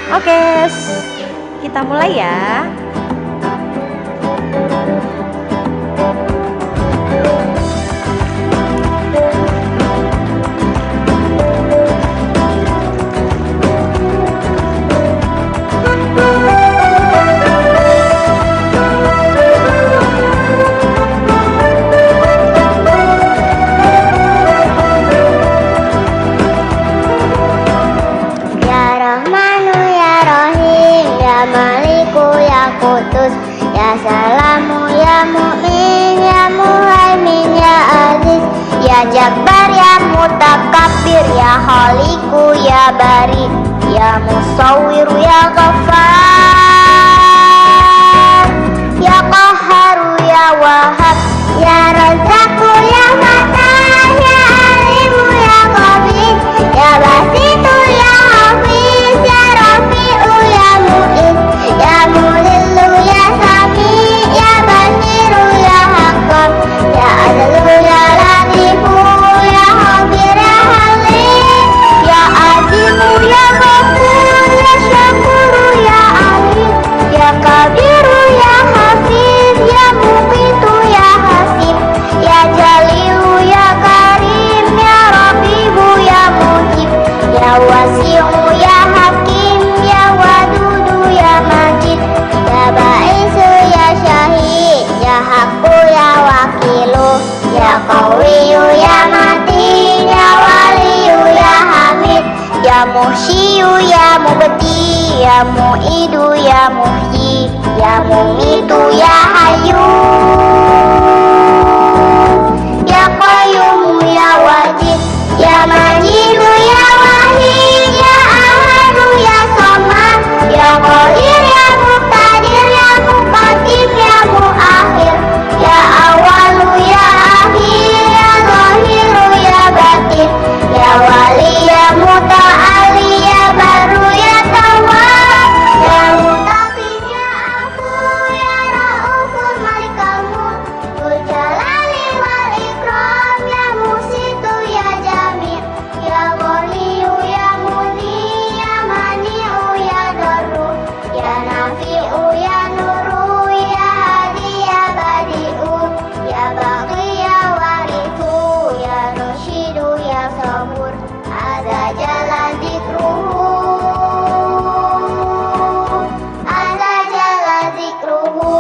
Oke, kita mulai ya. Ya salamu ya mu'min ya muhaimin ya aziz ya jabbar ya mutakabbir ya khaliku ya bari ya musawwir ya ghaffar ya qahharu ya wahhab ya razzaku ya fatah ya alimu ya khabir ya basitu ya hafiz ya rafi'u ya mu'iz ya mulillu ya sami ya basiru ya hakam ya adlu ya latifu ya khabir ya halim ya azimu ya ghafur ya syakuru ya alim ya kabiru ya hafiz ya muqitu ya hasib ya jalilu ya karim ya rabibu ya mujib ya wasi'u ya hakim ya wadudu ya majid ya ba'isu ya syahid ya haqqu ya wakilu ya qawiyu ya matin ya waliyu ya hamid ya muhsyiyu ya mubdi ya mu'idu ya muhyi ya mumitu ya hayyu ya qayyumu ya wajid ya majidu ya wahid ya ahadu ya samad ya qadir ya muqtadir ya muqaddim ya muakhir ya awalu ya akhir ya zahiru ya batin ya wali ya muta'ali ya baru ya tawwab ya mutaqin ya afu ya raufur malikal mulk dzul jalali wal ikram ya musitu ya jami' ya ghaniyu ya muni ya mani'u ya darru ya nafi'u ya nuru ya hadi ya badi'u ya baqi ya warithu ya rusyidu ya sabur ada jalan zikruhu ada jalan zikruhu.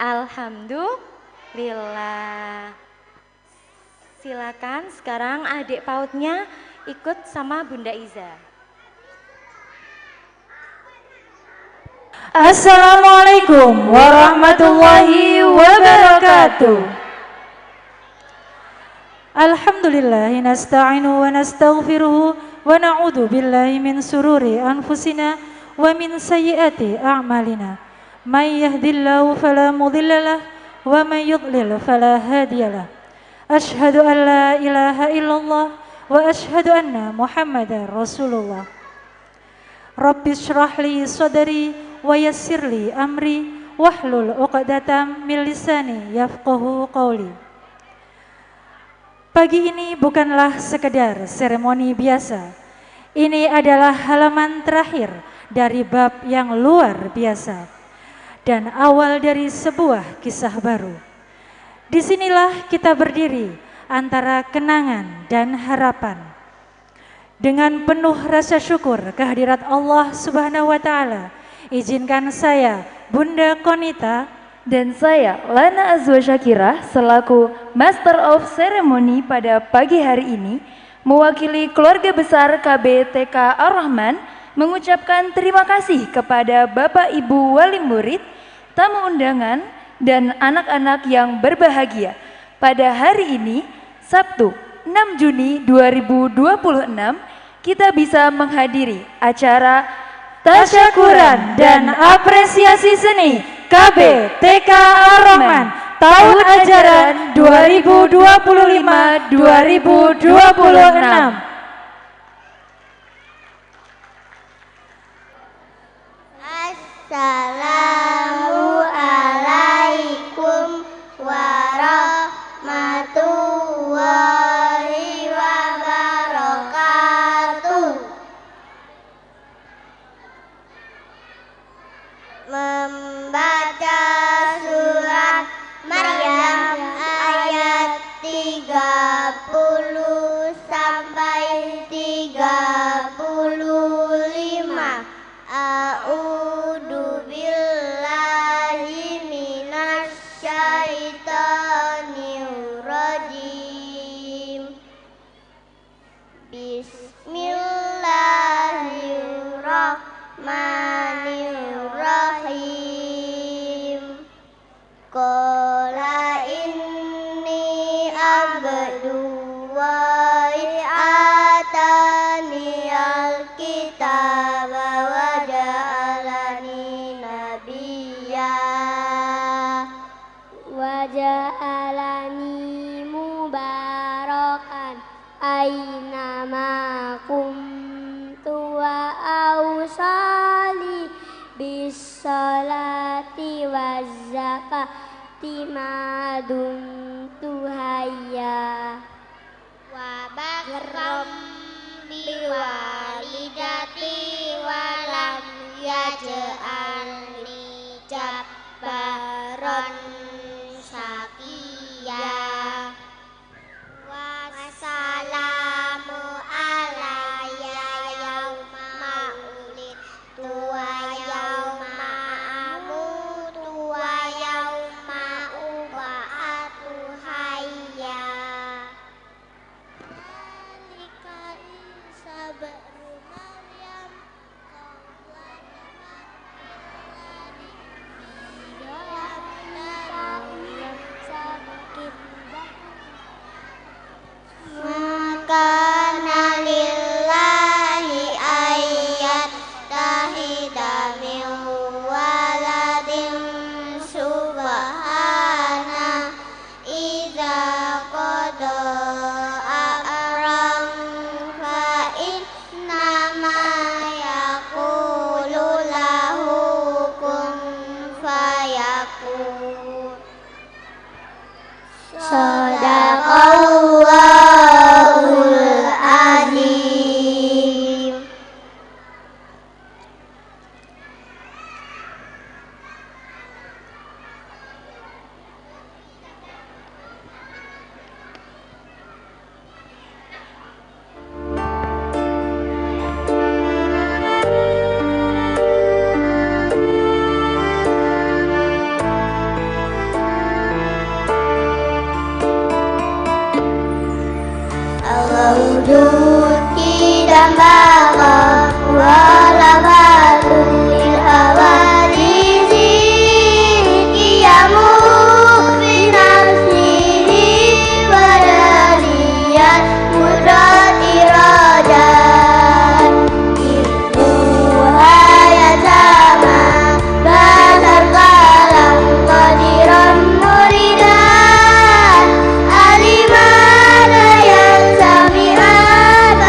Alhamdulillah. Silakan sekarang adik pautnya ikut sama Bunda Iza. Assalamualaikum warahmatullahi wabarakatuh. Alhamdulillah nasta'inu wa nastaghfiruhu wa na'udzu billahi min sururi anfusina wa min sayyiati a'malina. May yahdihillahu fala mudhillalah wa may yudlil fala hadiyalah. Asyhadu an la ilaha illallah wa asyhadu anna Muhammadar Rasulullah. Rabbi shrah li sadri wa yassir li amri wahlul 'uqdatam min lisani yafqahu qawli. Pagi ini bukanlah sekedar seremoni biasa. Ini adalah halaman terakhir dari bab yang luar biasa dan awal dari sebuah kisah baru. Disinilah kita berdiri antara kenangan dan harapan. Dengan penuh rasa syukur kehadirat Allah Subhanahu wa taala, izinkan saya, Bunda Konita dan saya, Lana Azwa Syakirah, selaku Master of Ceremony pada pagi hari ini, mewakili keluarga besar KBTK Ar-Rahman, mengucapkan terima kasih kepada Bapak Ibu Wali Murid, tamu undangan, dan anak-anak yang berbahagia. Pada hari ini, Sabtu 6 Juni 2026, kita bisa menghadiri acara Tasyakuran dan Apresiasi Seni KBTK Ar-Rahman tahun ajaran 2025-2026. Assalamualaikum warahmatullahi rabbani mubarakan aynama kuntu wa awsali bisolati wa zakati maduntu hayya wa bakram biwalidati walam yaj'alni jabbaron syaqiya wassalamu alayya yauma ulidtu wa yauma amutu wa yauma ub'atsu hayya Zalika Isa ba'nu Maryam Makana lillahi ayat tahida min waladin subhana idza qada amran fa innama yaqulu lahu kun fayakun Sadaqallahul azim. Al-wujud tidak baqa wala batul lil hawadisi qiyamu bi nafsihi wa dariyat mudrati rajan ilmuha ya sama basar kalam qadiran muridan alimana yang sami'an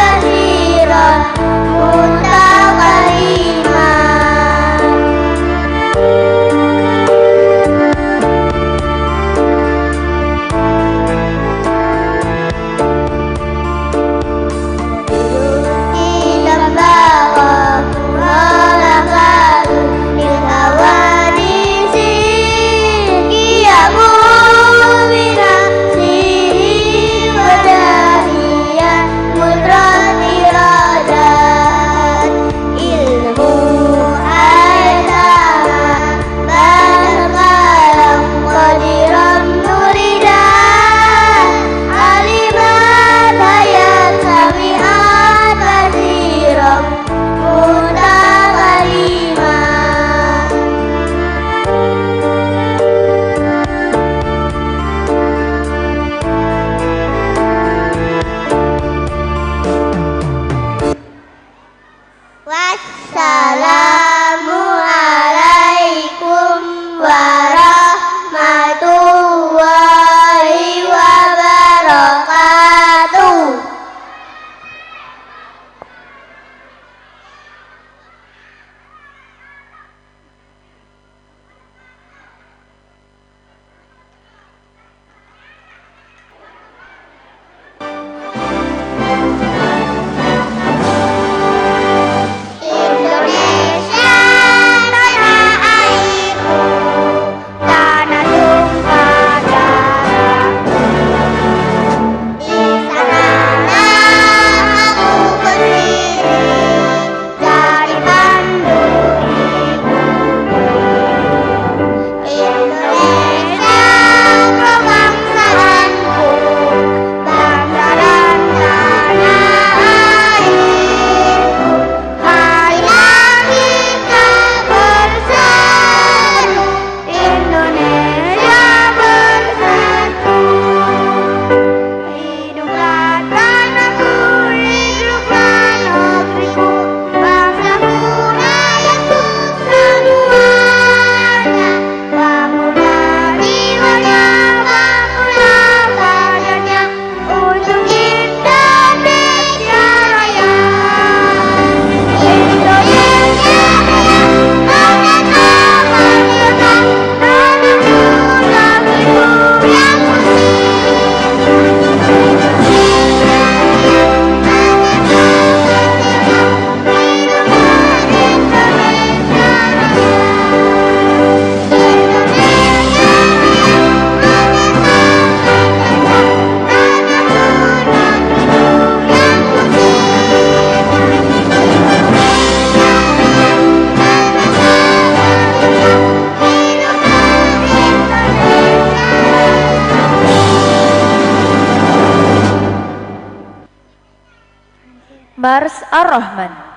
Mars Ar-Rahman.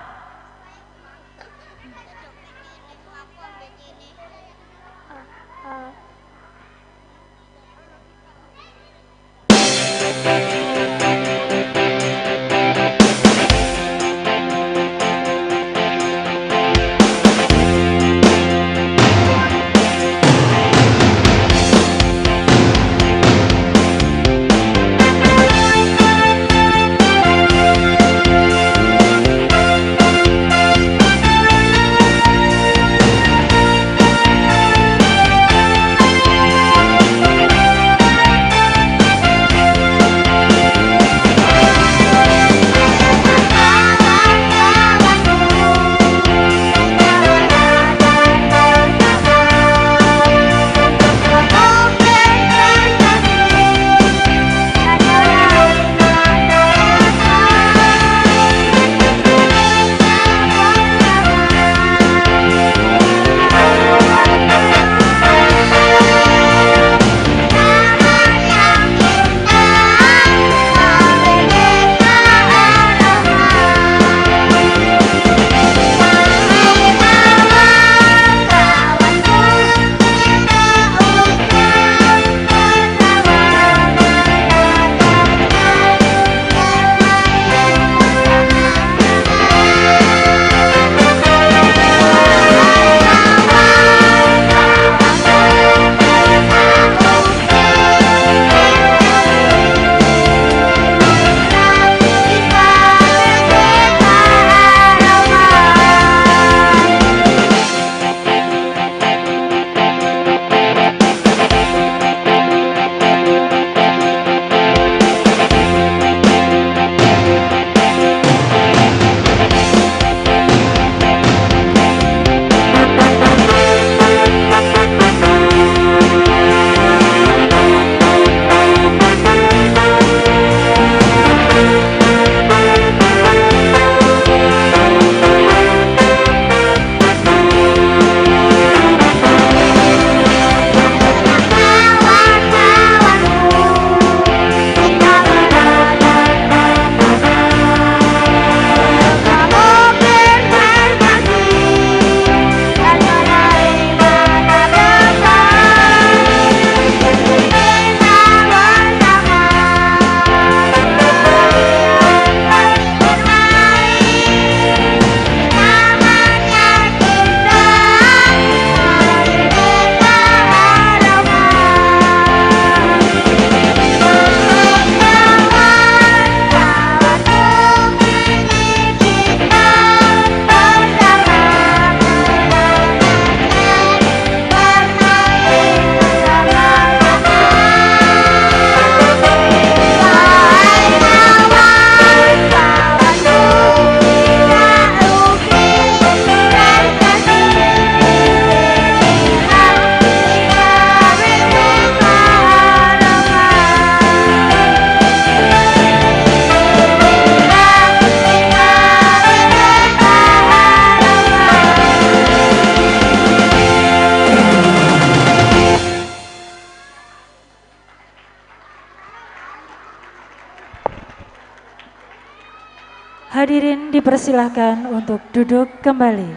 Hadirin dipersilahkan untuk duduk kembali.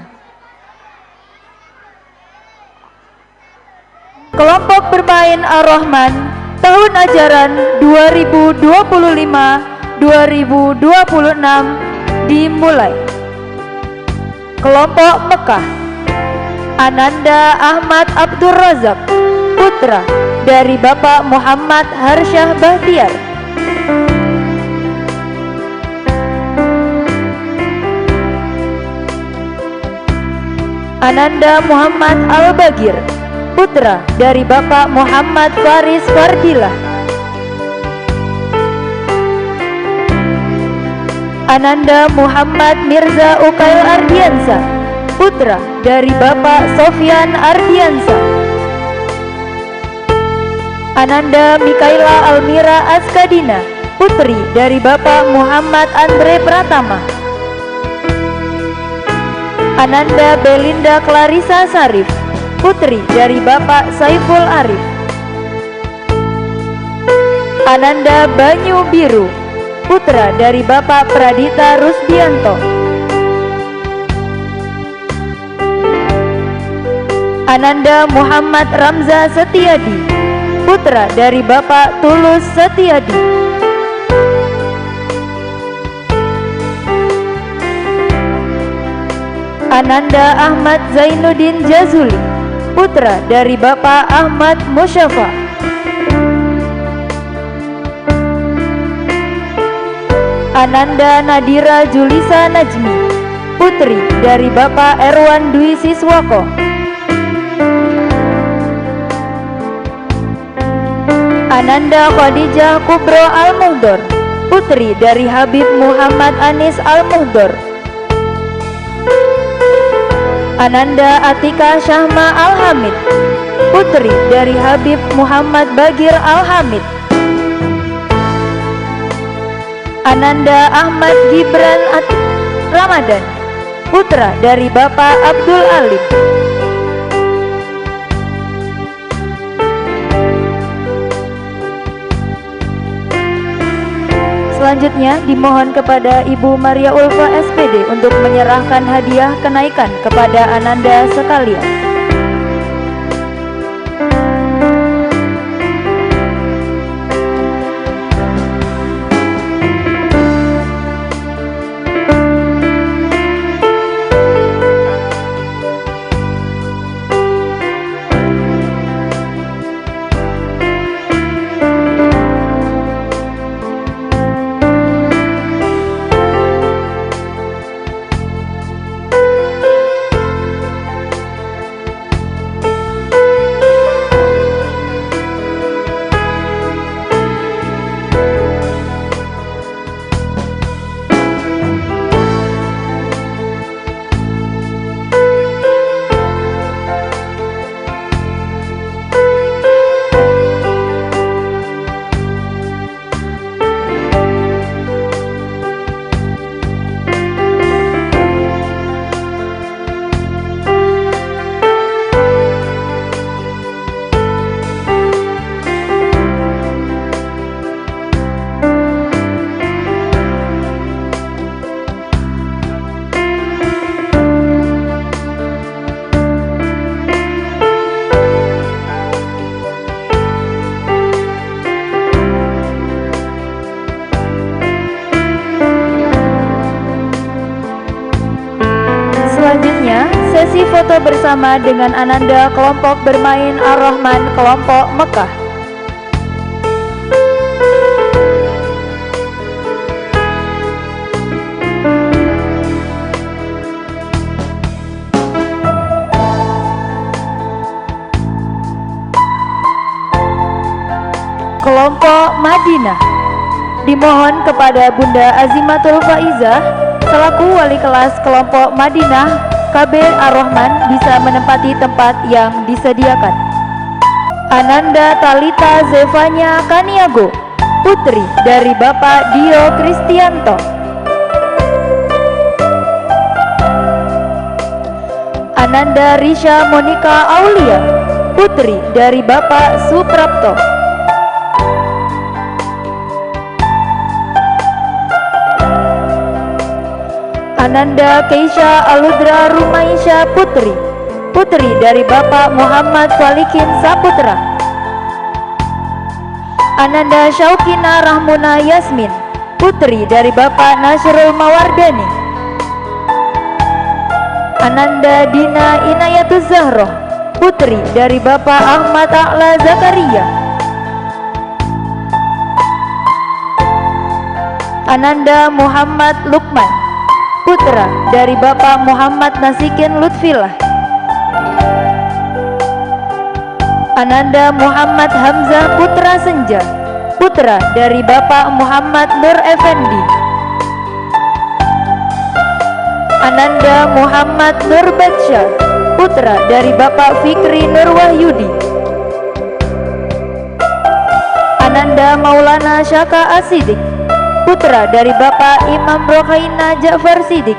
Kelompok bermain Ar-Rahman tahun ajaran 2025-2026 dimulai. Kelompok Mekah, Ananda Ahmad Abdur Razak, putra dari Bapak Muhammad Harsyah Bahtiar. Ananda Muhammad Al-Bagir, putra dari Bapak Muhammad Faris Fardilah. Ananda Muhammad Mirza Ukail Ardiansa, putra dari Bapak Sofyan Ardiansa. Ananda Mikaila Almira Askadina, putri dari Bapak Muhammad Andre Pratama. Ananda Belinda Clarissa Sarif, putri dari Bapak Saiful Arif. Ananda Banyu Biru, putra dari Bapak Pradita Rusdianto. Ananda Muhammad Ramza Setiadi, putra dari Bapak Tulus Setiadi. Ananda Ahmad Zainuddin Jazuli, putra dari Bapak Ahmad Musyafa. Ananda Nadira Julisa Najmi, putri dari Bapak Erwan Dwi Siswako. Ananda Khadijah Kubro Al-Muhdor, putri dari Habib Muhammad Anis Al-Muhdor. Ananda Atika Syahma Al-Hamid, putri dari Habib Muhammad Bagir Al-Hamid. Ananda Ahmad Gibran Ramadan, putra dari Bapak Abdul Alim. Selanjutnya dimohon kepada Ibu Maria Ulfa SPD untuk menyerahkan hadiah kenaikan kepada Ananda sekalian. Sesi foto bersama dengan Ananda kelompok bermain Ar-Rahman kelompok Mekah. Kelompok Madinah, dimohon kepada Bunda Azimatul Faizah selaku wali kelas kelompok Madinah KB Ar-Rahman bisa menempati tempat yang disediakan. Ananda Talita Zevanya Kaniago, putri dari Bapak Dio Kristianto. Ananda Risha Monika Aulia, putri dari Bapak Suprapto. Ananda Keisha Aludra Rumaisha Putri, putri dari Bapak Muhammad Walikin Saputra. Ananda Syaukina Rahmuna Yasmin, putri dari Bapak Nasrul Mawardani. Ananda Dina Inayatuz Zahroh, putri dari Bapak Ahmad A'la Zakaria. Ananda Muhammad Lukman, putra dari Bapak Muhammad Nasikin Lutfillah. Ananda Muhammad Hamzah Putra Senja, putra dari Bapak Muhammad Nur Effendi. Ananda Muhammad Nur Badsyah, putra dari Bapak Fikri Nur Wahyudi. Ananda Maulana Syaka Asidik, putra dari Bapak Imam Rokaina Ja'far Sidik.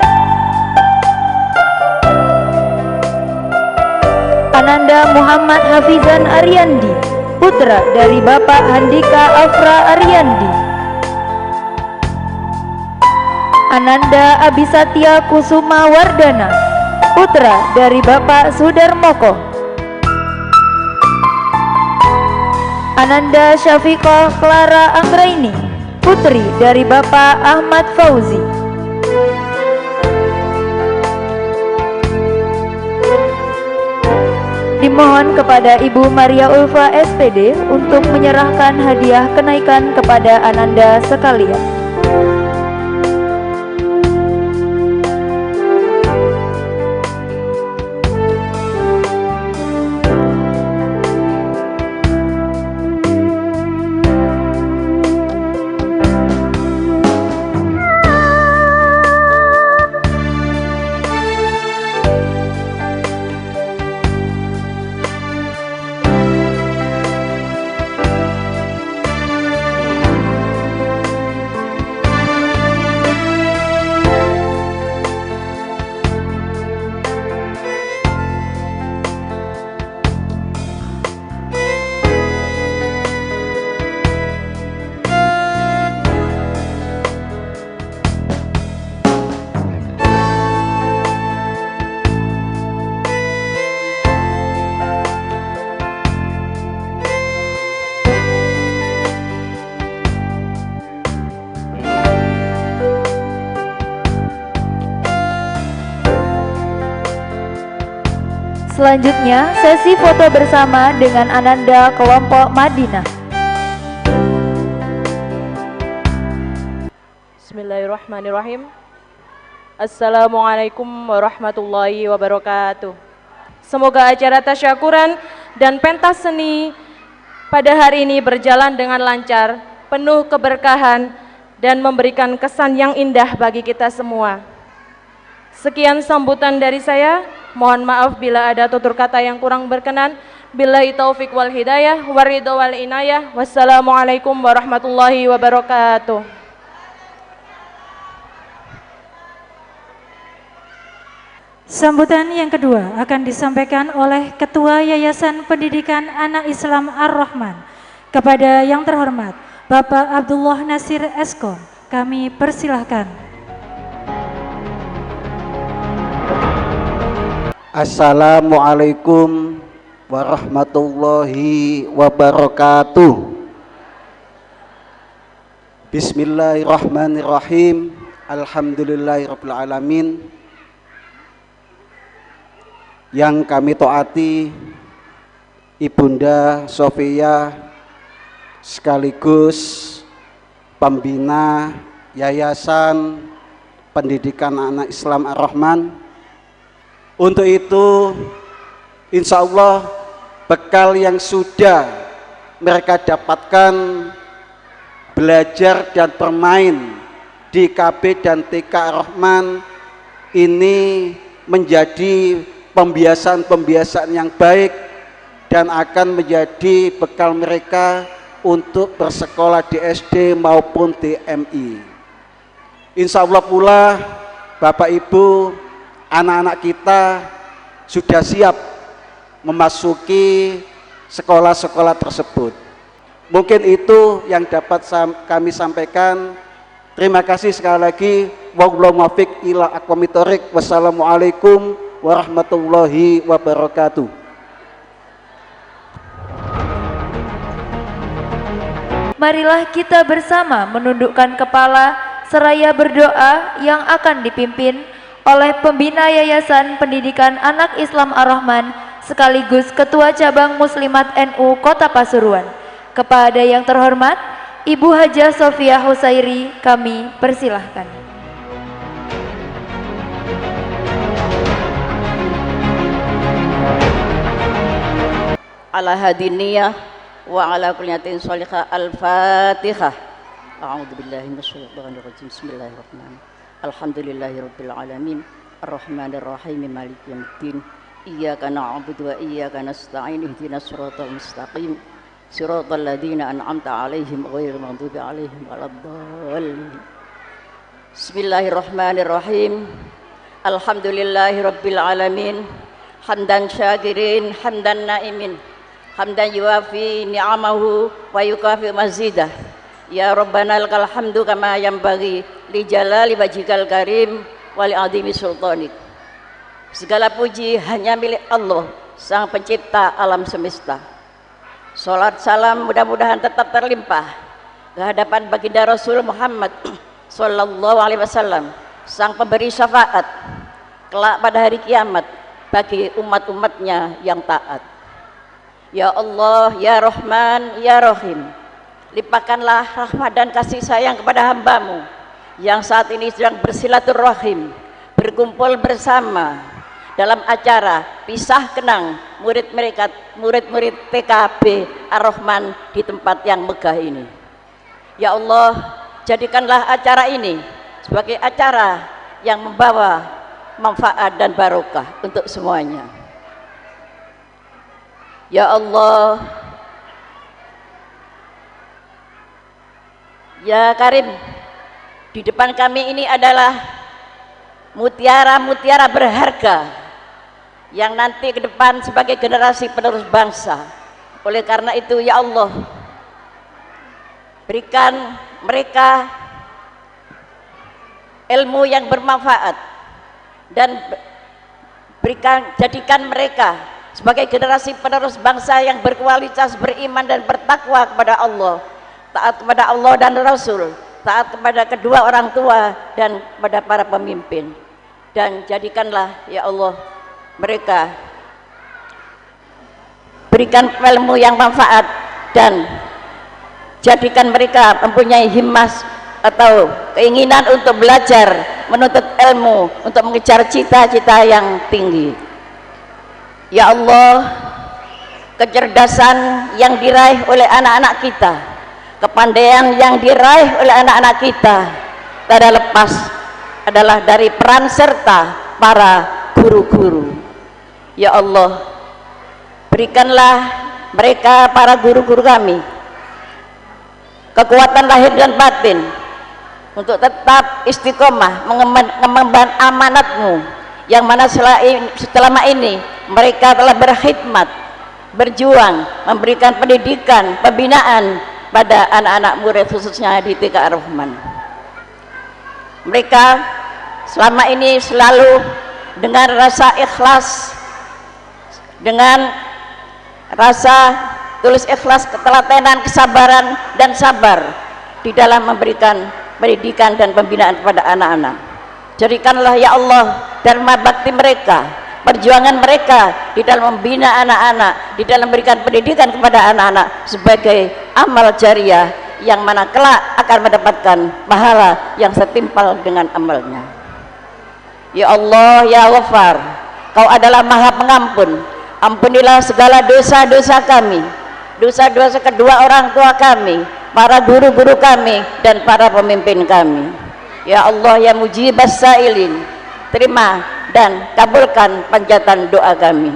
Ananda Muhammad Hafizan Aryandi, putra dari Bapak Handika Afra Aryandi. Ananda Abisatya Kusuma Wardana, putra dari Bapak Sudarmoko. Ananda Syafiqah Clara Anggraini, putri dari Bapak Ahmad Fauzi. Dimohon kepada Ibu Maria Ulfa SPD untuk menyerahkan hadiah kenaikan kepada Ananda sekalian. Selanjutnya, sesi foto bersama dengan Ananda kelompok Madinah. Bismillahirrahmanirrahim. Assalamualaikum warahmatullahi wabarakatuh. Semoga acara tasyakuran dan pentas seni pada hari ini berjalan dengan lancar, penuh keberkahan, dan memberikan kesan yang indah bagi kita semua. Sekian sambutan dari saya. Mohon maaf bila ada tutur kata yang kurang berkenan. Billahi taufik wal hidayah, waridho wal inayah. Wassalamualaikum warahmatullahi wabarakatuh. Sambutan yang kedua akan disampaikan oleh Ketua Yayasan Pendidikan Anak Islam Ar-Rahman. Kepada yang terhormat Bapak Abdullah Nasir Eskom, kami persilahkan. Assalamualaikum warahmatullahi wabarakatuh. Bismillahirrahmanirrahim. Alhamdulillahirabbil alamin. Yang kami taati Ibunda Sofia sekaligus pembina Yayasan Pendidikan Anak Islam Ar-Rahman. Untuk itu, insya Allah bekal yang sudah mereka dapatkan belajar dan bermain di KB dan TK Ar-Rahman ini menjadi pembiasaan-pembiasaan yang baik dan akan menjadi bekal mereka untuk bersekolah di SD maupun di MI. Insya Allah pula Bapak Ibu, anak-anak kita sudah siap memasuki sekolah-sekolah tersebut. Mungkin itu yang dapat kami sampaikan. Terima kasih sekali lagi. Wallahu muwaffiq ila aqwamit thoriq. Wassalamualaikum warahmatullahi wabarakatuh. Marilah kita bersama menundukkan kepala seraya berdoa yang akan dipimpin oleh pembina Yayasan Pendidikan Anak Islam Ar-Rahman sekaligus Ketua Cabang Muslimat NU Kota Pasuruan. Kepada yang terhormat Ibu Hajah Sofia Husairi, kami persilahkan. Ala hadiniyah wa ala kulliyatin sholihah. Al-Fatihah. A'udzu billahi minasyaitonir rajim. Bismillahirrahmanirrahim. Alhamdulillahirabbil alamin. Arrahmanir rahim. Maliki yaumiddin. Iyyaka na'budu wa iyyaka nasta'in. Ihdinas siratal mustaqim. Siratal ladzina an'amta 'alaihim ghairil maghdubi 'alaihim waladdallin. Bismillahirrahmanirrahim. Alhamdulillahirabbil alamin. Hamdan syakirin, hamdan naimin. Hamdan yuwafi ni'amahu wa yukafi mazidah. Ya Rabbana lakal hamdu kama yanbaghi li jalali wajhikal karim wa li azimi sultanik. Segala puji hanya milik Allah, Sang Pencipta alam semesta. Salat salam mudah-mudahan tetap terlimpah ke hadapan baginda Rasul Muhammad sallallahu alaihi wasallam, sang pemberi syafaat kelak pada hari kiamat bagi umat-umatnya yang taat. Ya Allah, ya Rahman, ya Rahim, limpahkanlah rahmat dan kasih sayang kepada hambamu yang saat ini sedang bersilaturahim, berkumpul bersama dalam acara pisah kenang murid-murid TKB Ar-Rahman di tempat yang megah ini. Ya Allah, jadikanlah acara ini sebagai acara yang membawa manfaat dan barokah untuk semuanya. Ya Allah, ya Karim, di depan kami ini adalah mutiara-mutiara berharga yang nanti ke depan sebagai generasi penerus bangsa. Oleh karena itu ya Allah, berikan mereka ilmu yang bermanfaat dan jadikan mereka sebagai generasi penerus bangsa yang berkualitas, beriman dan bertakwa kepada Allah, taat kepada Allah dan Rasul, taat kepada kedua orang tua dan kepada para pemimpin. Dan jadikanlah ya Allah mereka, berikan ilmu yang manfaat dan jadikan mereka mempunyai himmas atau keinginan untuk belajar, menuntut ilmu, untuk mengejar cita-cita yang tinggi. Ya Allah, kecerdasan yang diraih oleh anak-anak kita, kepandaian yang diraih oleh anak-anak kita tidak lepas adalah dari peran serta para guru-guru. Ya Allah, berikanlah mereka para guru-guru kami kekuatan lahir dan batin untuk tetap istiqomah mengemban amanatmu yang mana selama ini mereka telah berkhidmat, berjuang, memberikan pendidikan, pembinaan pada anak-anak murid khususnya di TK Ar-Rahman. Mereka selama ini selalu dengan rasa ikhlas, dengan rasa tulus ikhlas, ketelatenan, kesabaran dan sabar di dalam memberikan pendidikan dan pembinaan kepada anak-anak. Jadikanlah ya Allah dharma bakti mereka, perjuangan mereka di dalam membina anak-anak, di dalam memberikan pendidikan kepada anak-anak sebagai amal jariah yang mana kelak akan mendapatkan pahala yang setimpal dengan amalnya. Ya Allah, ya Ghafar, Kau adalah Maha Pengampun. Ampunilah segala dosa-dosa kami, dosa-dosa kedua orang tua kami, para guru-guru kami dan para pemimpin kami. Ya Allah, ya Mujibas Sailin, terima dan kabulkan panjatan doa kami.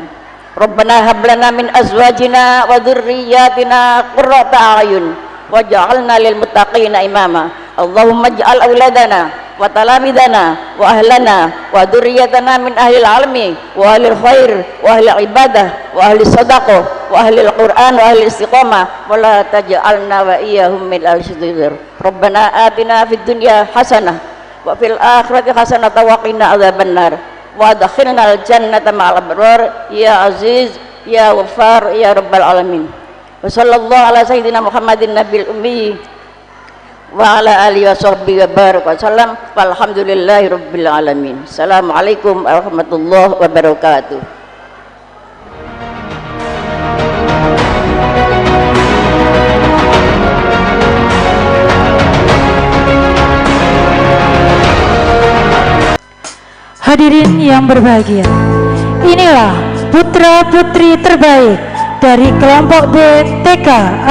Rabbana hab lana min azwajina wa dzurriyyatina qurrata a'yun waj'alna lil muttaqina imama. Allahumma ij'al auladana wa talamidana wa ahlana wa dzurriyyatana min ahlil almi wa ahlil khair wa ahlil ibadah wa ahli sadaqah wa ahlil qur'an wa ahli istiqamah wa la taj'alna wa iyyahum min al-syidhir. Rabbana atina fid dunya hasanah wa fil akhirati hasanah wa qina adzabannar wa adkhilna al-jannata ma'al abrar ya aziz ya ghafar ya rabbal alamin. Wa sallallahu ala sayyidina Muhammadin nabiyil ummi wa ala alihi wa sahbihi wa baraka wa sallam walhamdulillahi rabbil alamin. Assalamualaikum warahmatullahi wabarakatuh. Hadirin yang berbahagia, inilah putra-putri terbaik dari kelompok B TK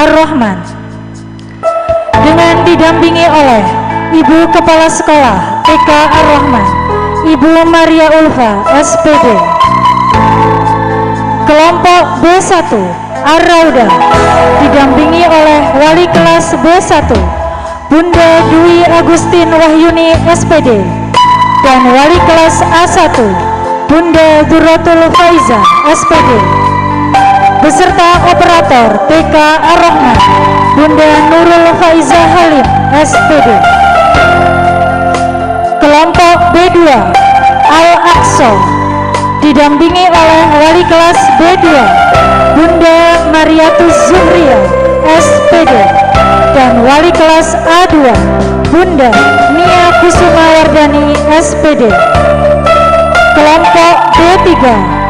Ar-Rahman dengan didampingi oleh Ibu Kepala Sekolah TK Ar-Rahman, Ibu Maria Ulfa SPD. Kelompok B1 Ar-Rauda didampingi oleh Wali Kelas B1 Bunda Dwi Agustin Wahyuni SPD dan Wali Kelas A1 Bunda Duratul Faiza SPD. beserta operator TK Ar-Rahman Bunda Nurul Faizah Halim SPD. Kelompok B2 Al-Aqsa didampingi oleh wali kelas B2 Bunda Mariatus Zuhriya SPD dan wali kelas A2 Bunda Nia Kusuma Wardani SPD. Kelompok B3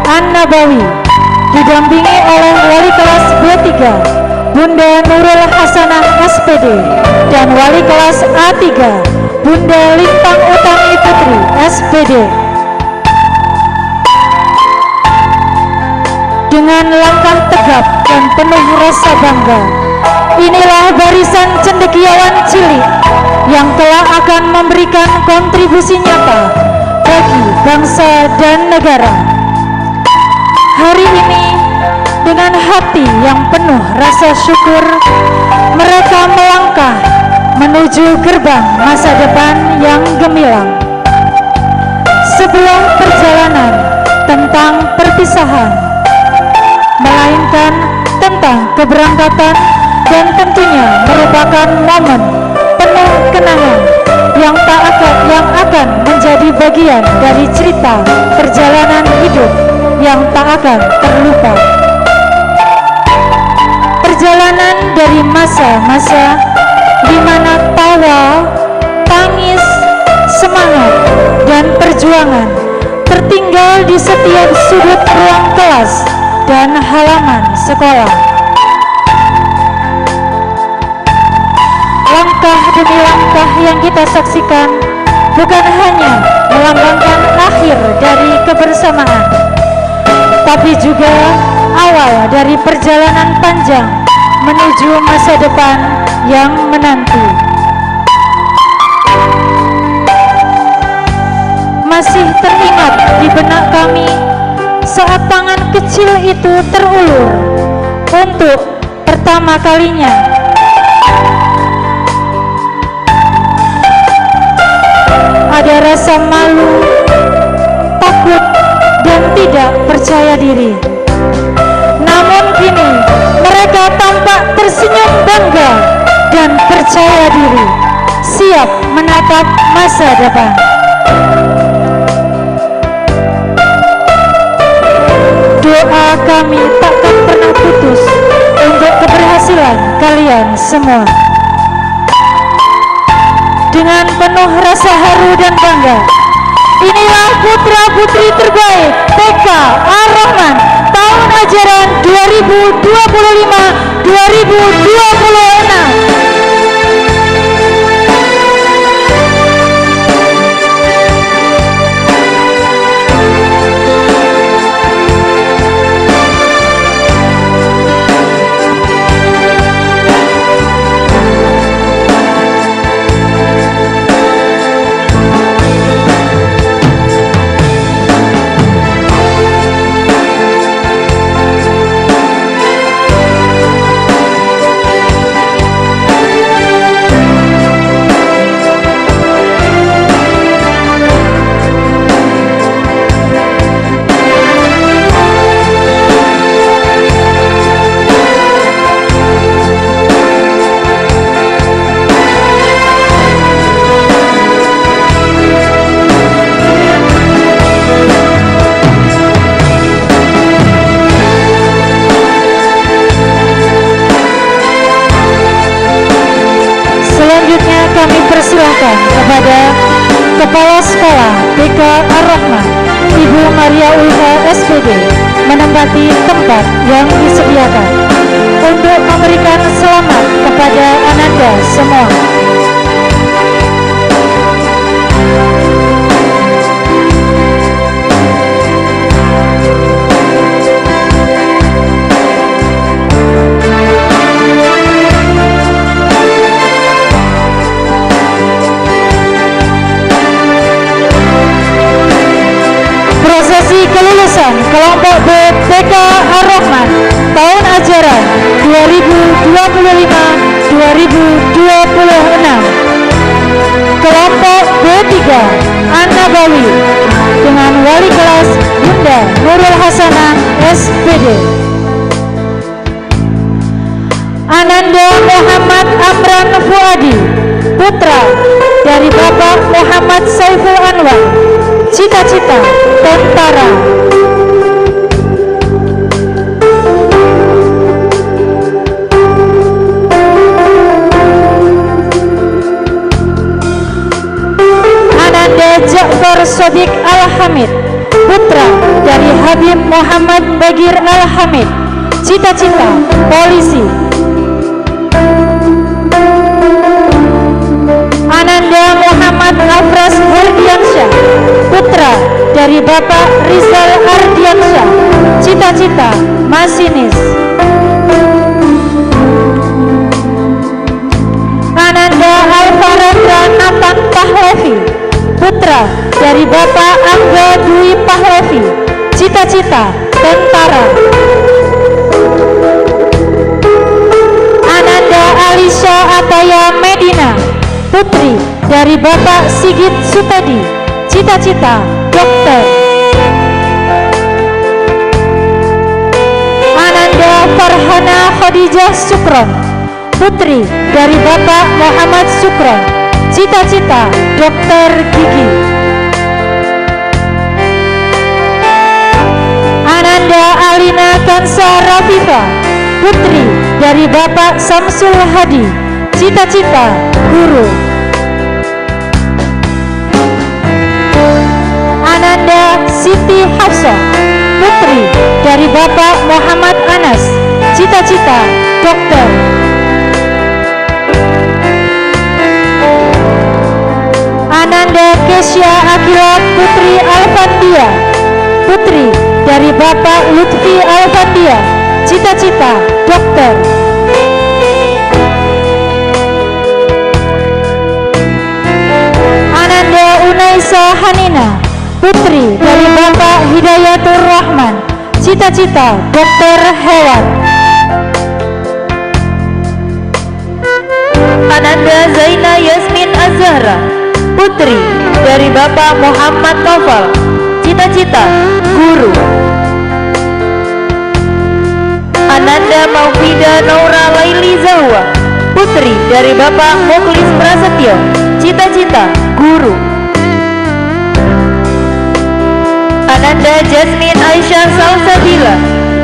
An-Nabawi didampingi oleh wali kelas B3 Bunda Nurul Hasanah SPD dan wali kelas A3 Bunda Lintang Utami Putri SPD. Dengan langkah tegap dan penuh rasa bangga, inilah barisan cendekiawan cilik yang telah akan memberikan kontribusi nyata bagi bangsa dan negara. Hari ini dengan hati yang penuh rasa syukur, mereka melangkah menuju gerbang masa depan yang gemilang. Sebuah perjalanan tentang perpisahan, melainkan tentang keberangkatan, dan tentunya merupakan momen penuh kenangan yang akan menjadi bagian dari cerita perjalanan hidup yang tak akan terlupa. Perjalanan dari masa-masa di mana tawa, tangis, semangat, dan perjuangan tertinggal di setiap sudut ruang kelas dan halaman sekolah. Langkah demi langkah yang kita saksikan bukan hanya melambangkan akhir dari kebersamaan, tapi juga awal dari perjalanan panjang menuju masa depan yang menanti. Masih teringat di benak kami saat tangan kecil itu terulur untuk pertama kalinya. Ada rasa malu, takut, dan tidak percaya diri. Namun kini mereka tampak tersenyum bangga dan percaya diri, siap menatap masa depan. Doa kami takkan pernah putus untuk keberhasilan kalian semua. Dengan penuh rasa haru dan bangga, inilah putra-putri terbaik TK Ar-Rahman tahun ajaran 2025-2026. Persilakan kepada Kepala Sekolah TK Ar-Rahman Ibu Maria Ulfa SPD menempati tempat yang disediakan untuk memberikan selamat kepada Ananda semua. Prosesi kelulusan kelompok B TK Ar-Rahman tahun ajaran 2025-2026. Kelompok B3 An-Nabawi dengan wali kelas Bunda Nurul Hasanah SPD. Ananda Muhammad Amran Fuadi, putra dari Bapak Muhammad Saiful Anwar, cita-cita tentara. Ananda Ja'far Shodiq Al-Hamid, putra dari Habib Muhammad Bagir Al-Hamid, cita-cita polisi. Ananda Muhammad Afras Hardiansyah, putra dari Bapak Rizal Ardiansyah, cita-cita masinis. Ananda Alfarandra Nathan Pahlavi, putra dari Bapak Angga Dwi Pahlavi, cita-cita tentara. Ananda Alisha Ataya Medina, putri dari Bapak Sigit Sutadi, cita-cita dokter. Ananda Farhana Khadijah Sukron, putri dari Bapak Muhammad Sukron, cita-cita dokter gigi. Ananda Alina Kansa Rafifa, putri dari Bapak Samsul Hadi, cita-cita guru. Ananda Siti Hafsah, putri dari Bapak Muhammad Anas, cita-cita dokter. Ananda Kesya Akila Putri Alfandia, putri dari Bapak Lutfi Alfandia, cita-cita dokter. Ananda Unaisa Hanina, putri dari Bapak Hidayatur Rahman, cita-cita dokter hewan. Ananda Zaina Yasmin Azhara, putri dari Bapak Muhammad Tofal, cita-cita guru. Ananda Maufida Naura Laili Zahwa, putri dari Bapak Mukhlis Prasetyo, cita-cita guru. Ananda Jasmine Aisyah Salsabila,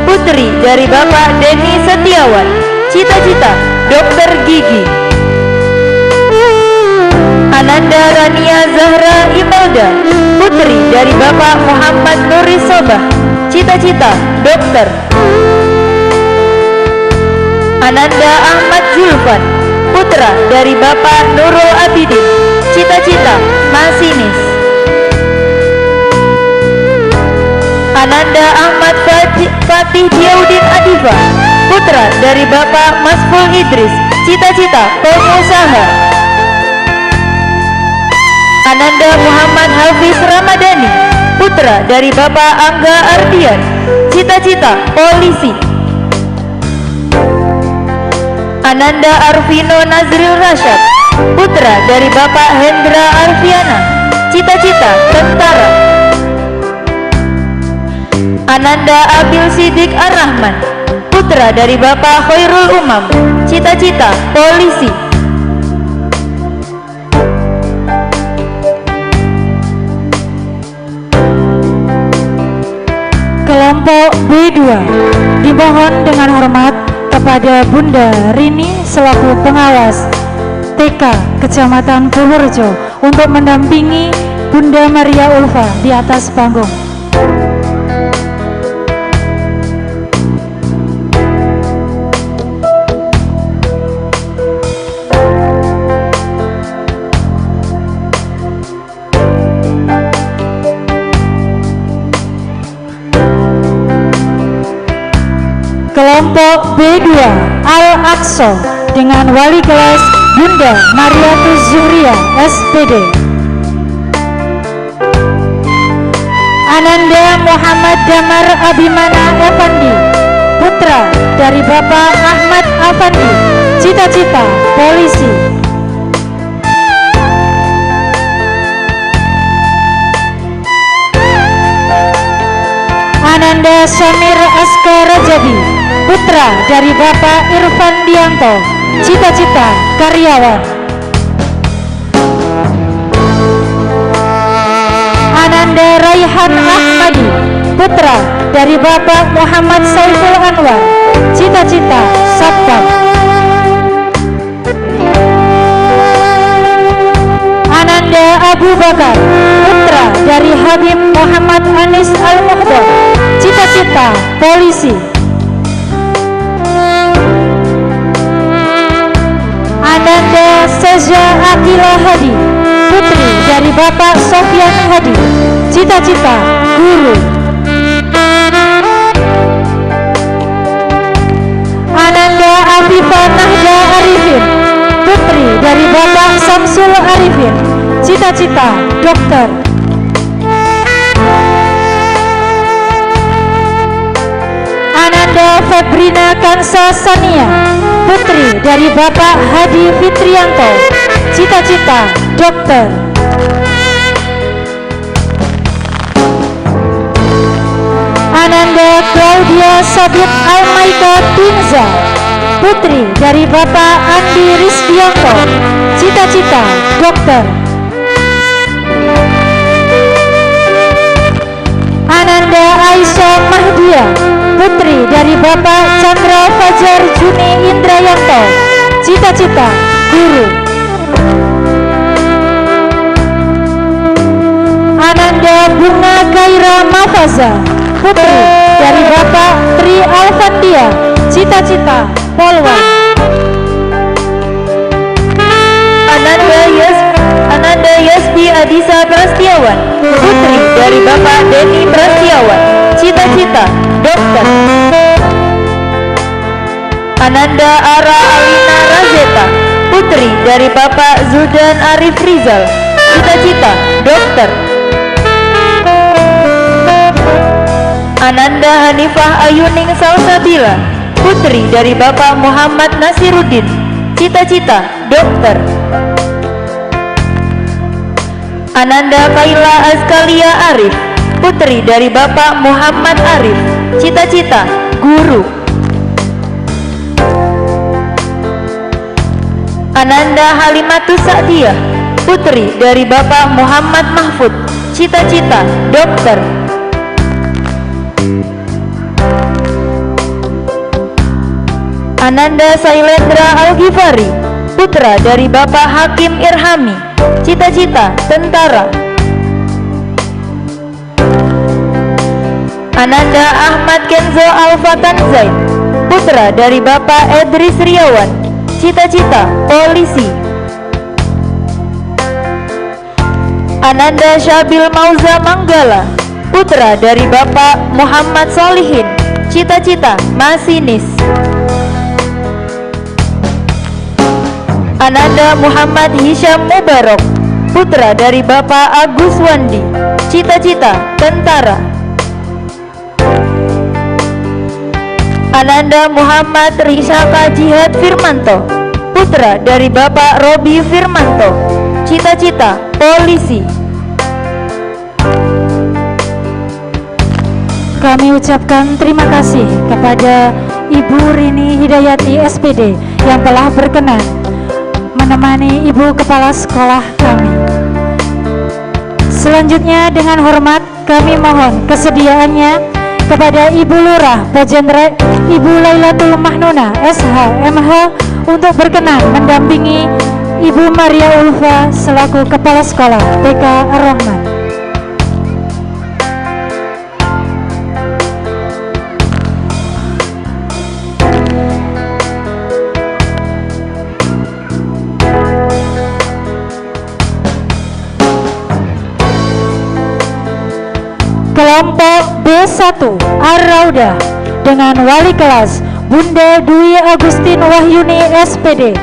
putri dari Bapak Denny Setiawan, cita-cita dokter gigi. Ananda Rania Zahra Imelda, putri dari Bapak Muhammad Nuri Sobah, cita-cita dokter. Ananda Ahmad Zulfan, putra dari Bapak Nurul Abidin, cita-cita masinis. Ananda Ahmad Fatih Diaudin Adifa, putra dari Bapak Masful Idris, cita-cita pengusaha. Ananda Muhammad Hafiz Ramadhani, putra dari Bapak Angga Ardian, cita-cita polisi. Ananda Arvino Nazril Rashad, putra dari Bapak Hendra Arfiana, cita-cita tentara. Ananda Abil Sidik Ar-Rahman, putra dari Bapak Khairul Umam, cita-cita polisi. Kelompok B2 dimohon dengan hormat kepada Bunda Rini selaku pengawas TK Kecamatan Purworejo untuk mendampingi Bunda Maria Ulfa di atas panggung. Kelompok B2 Al-Aqsa dengan wali kelas Bunda Mariatus Zuhria SPD. Ananda Muhammad Damar Abimana Effandi, putra dari Bapak Ahmad Effandi, cita-cita polisi. Ananda Samir Aska Rajabi, putra dari Bapak Irfan Dianto, cita-cita karyawan. Ananda Raihan Ahmadi, putra dari Bapak Muhammad Saiful Anwar, cita-cita satpam. Ananda Abu Bakar, putra dari Habib Muhammad Anis Al-Muhdar, cita-cita polisi. Ananda Seja Akila Hadi, putri dari Bapak Sofyan Hadi, cita-cita guru. Ananda Afifah Nahda Arifin, putri dari Bapak Samsul Arifin, cita-cita dokter. Ananda Febrina Kansa Sania, putri dari Bapak Hadi Fitrianto, cita-cita dokter. Ananda Claudia Sabit Almaika Tunza, putri dari Bapak Andi Rizdianto, cita-cita dokter. Ananda Aisyah Mahdia, putri dari Bapak Chandra Fajar Juni Indrayanto, cita-cita guru. Ananda Bunga Kaira Mafaza, putri dari Bapak Tri Alfandia, cita-cita polwan. Ananda Yasdi Adisa Prastiawan, putri dari Bapak Denny Prastiawan, cita-cita dokter. Ananda Ara Alina Razeta, putri dari Bapak Zudan Arif Rizal, cita-cita dokter. Ananda Hanifah Ayuning Salsabila, putri dari Bapak Muhammad Nasiruddin, cita-cita dokter. Ananda Kaila Azkalia Arif, putri dari Bapak Muhammad Arif, cita-cita guru. Ananda Halimatus Sa'diyah, putri dari Bapak Muhammad Mahfud, cita-cita dokter. Ananda Sailendra Al-Ghifari, putra dari Bapak Hakim Irhami, cita-cita tentara. Ananda Ahmad Kenzo Al-Fatan Zain, putra dari Bapak Edris Riawan, cita-cita polisi. Ananda Syabil Mauza Manggala, putra dari Bapak Muhammad Solihin, cita-cita masinis. Ananda Muhammad Hisham Mubarok, putra dari Bapak Agus Wandi, cita-cita tentara. Ananda Muhammad Risaka Jihad Firmanto, putra dari Bapak Robi Firmanto, cita-cita polisi. Kami ucapkan terima kasih kepada Ibu Rini Hidayati SPD yang telah berkenan menemani Ibu Kepala Sekolah kami. Selanjutnya dengan hormat kami mohon kesediaannya kepada Ibu Lurah Pojendre Ibu Lailatul Mahnuna SH MH untuk berkenan mendampingi Ibu Maria Ulfa selaku Kepala Sekolah TK Ar-Rahman. Kelompok B1 Ar-Raudah dengan wali kelas Bunda Dwi Agustin Wahyuni SPD.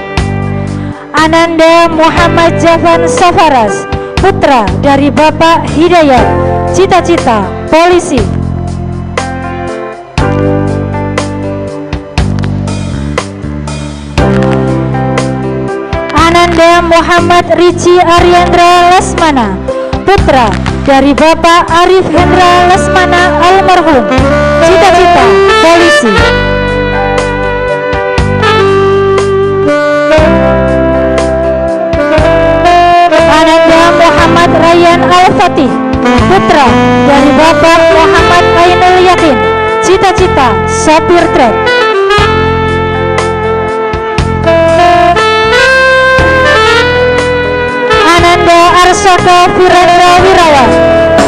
Ananda Muhammad Jafan Safaras, putra dari Bapak Hidayat, cita-cita polisi. Ananda Muhammad Rici Ariandra Lesmana, putra dari Bapak Arif Hendra Lesmana almarhum, cita-cita polisi. Rayyan Al-Fatih, putra dari Bapak Muhammad Ainul Yakin, cita-cita sopir truk. Ananda Arsaka Virendra Wirawan,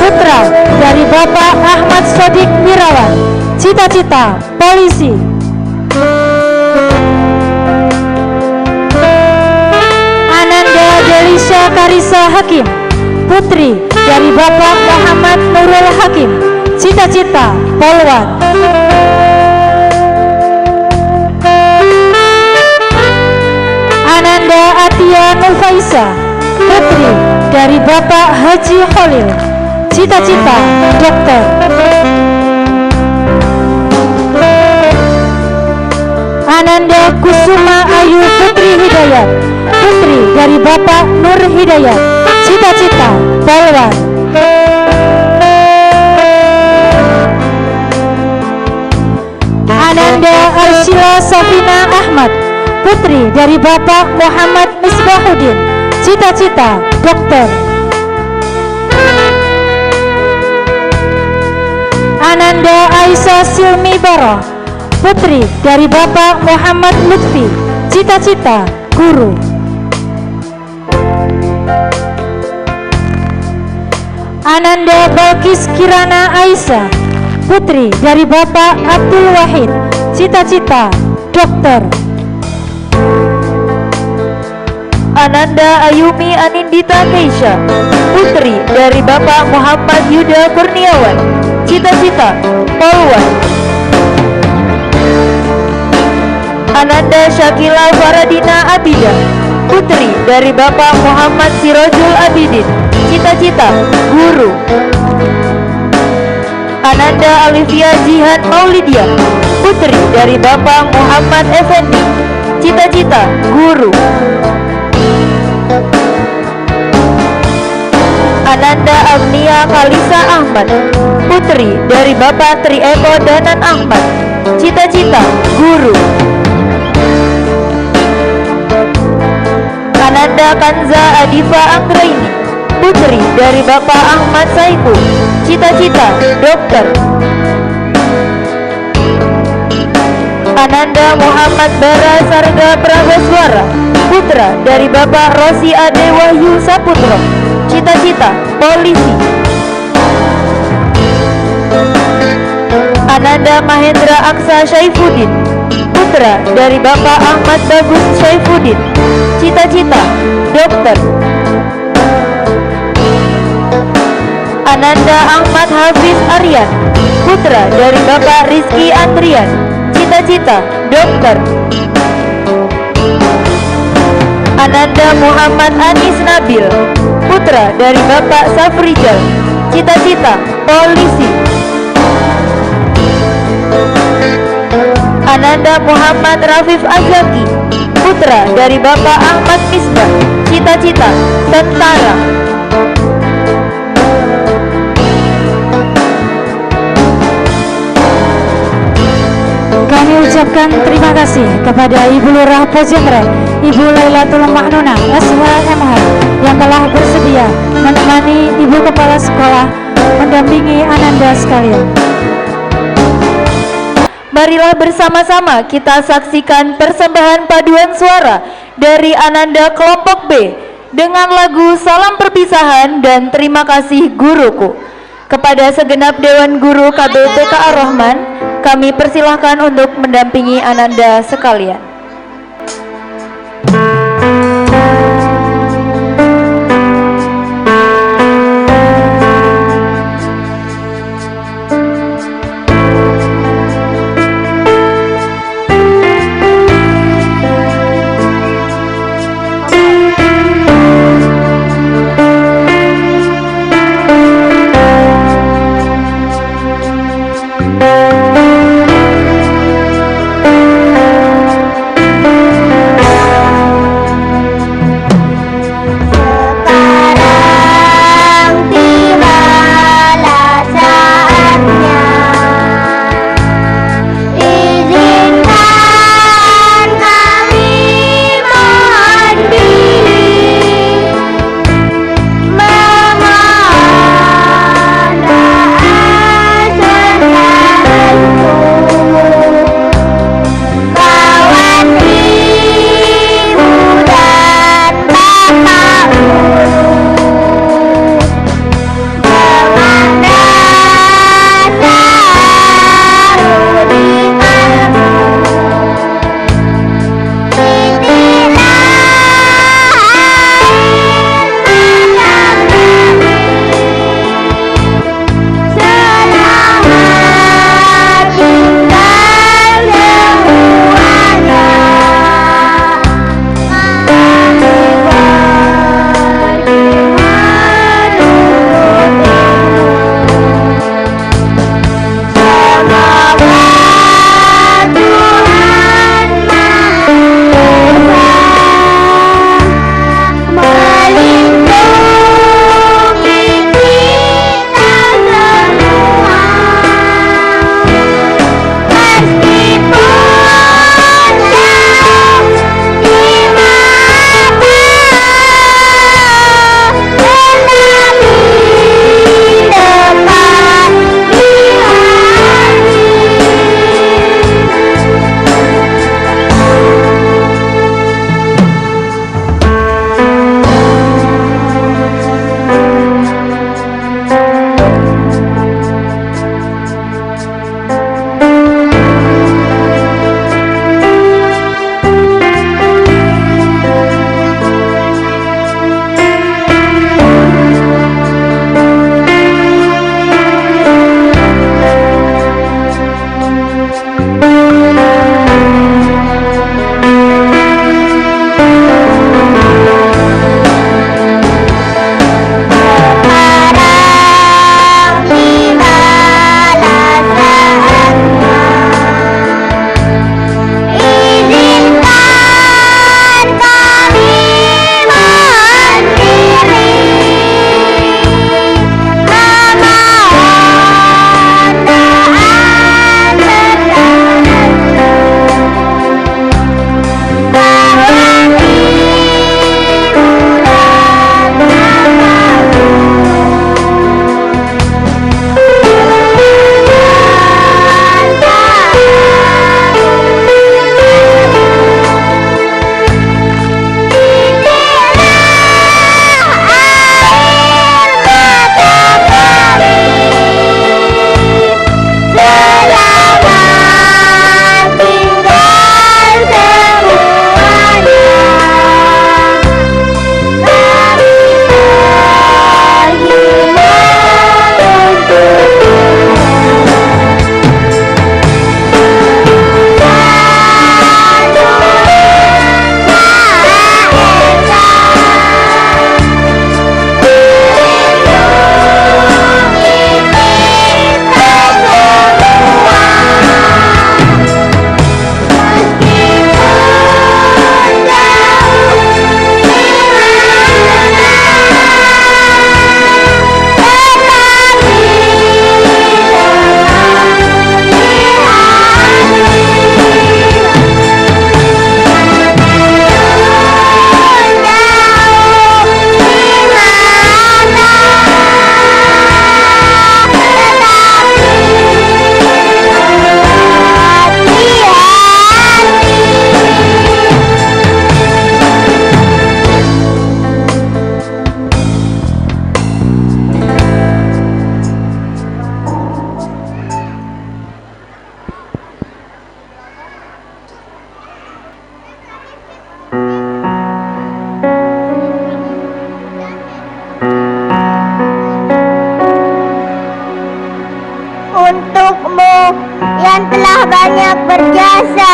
putra dari Bapak Ahmad Sodik Wirawan, cita-cita polisi. Ananda Delisha Karisa Hakim, putri dari Bapak Muhammad Nurul Hakim, cita-cita polwan. Ananda Atia Nufaisa, putri dari Bapak Haji Khalil, cita-cita dokter. Ananda Kusuma Ayu Putri Hidayat, putri dari Bapak Nur Hidayat, cita-cita polwan. Ananda Arsyila Safina Ahmad, putri dari Bapak Muhammad Misbahuddin, cita-cita dokter. Ananda Aisyah Silmi Baroh, putri dari Bapak Muhammad Lutfi, cita-cita guru. Ananda Balkis Kirana Aisyah, putri dari Bapak Abdul Wahid, cita-cita dokter. Ananda Ayumi Anindita Keisha, putri dari Bapak Muhammad Yuda Kurniawan, cita-cita polwan. Ananda Syakila Faradina Abida, putri dari Bapak Muhammad Sirojul Abidin, cita-cita guru. Ananda Alivia Jihad Maulidia, putri dari Bapak Muhammad Effendi, cita-cita guru. Ananda Agnia Kalisa Ahmad, putri dari Bapak Trieko Danan Ahmad, cita-cita guru. Ananda Kanza Adifa Anggraini, putri dari Bapak Ahmad Saifu, cita-cita dokter. Ananda Muhammad Bara Sarga Pragaswara, putra dari Bapak Rosi Ade Wahyu Saputro, cita-cita polisi. Ananda Mahendra Aksa Syaifuddin, putra dari Bapak Ahmad Bagus Syaifuddin, cita-cita dokter. Ananda Ahmad Hafiz Aryan, putra dari Bapak Rizky Andrian, cita-cita dokter. Ananda Muhammad Anis Nabil, putra dari Bapak Safrijal, cita-cita polisi. Ananda Muhammad Rafif Azaki, putra dari Bapak Ahmad Misbah, cita-cita tentara. Kami ucapkan terima kasih kepada Ibu Lurah Pojenre, Ibu Lailatul Ma'nunah SHMH yang telah bersedia menemani Ibu Kepala Sekolah mendampingi Ananda sekalian. Marilah bersama-sama kita saksikan persembahan paduan suara dari Ananda Kelompok B dengan lagu Salam Perpisahan dan Terima Kasih Guruku. Kepada segenap Dewan Guru KBTK Ar-Rahman, kami persilahkan untuk mendampingi Ananda sekalian.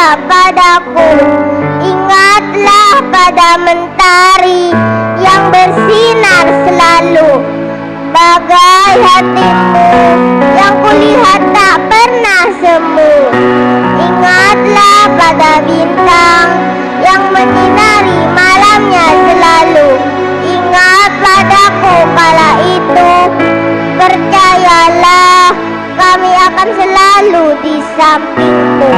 bercahaya padaku. Ingatlah pada mentari yang bersinar selalu, bagai hatimu yang kulihat tak pernah semu. Ingatlah pada bintang yang menyinari malamnya selalu. Ingat padaku kala itu, percayalah kami akan selalu di sampingmu.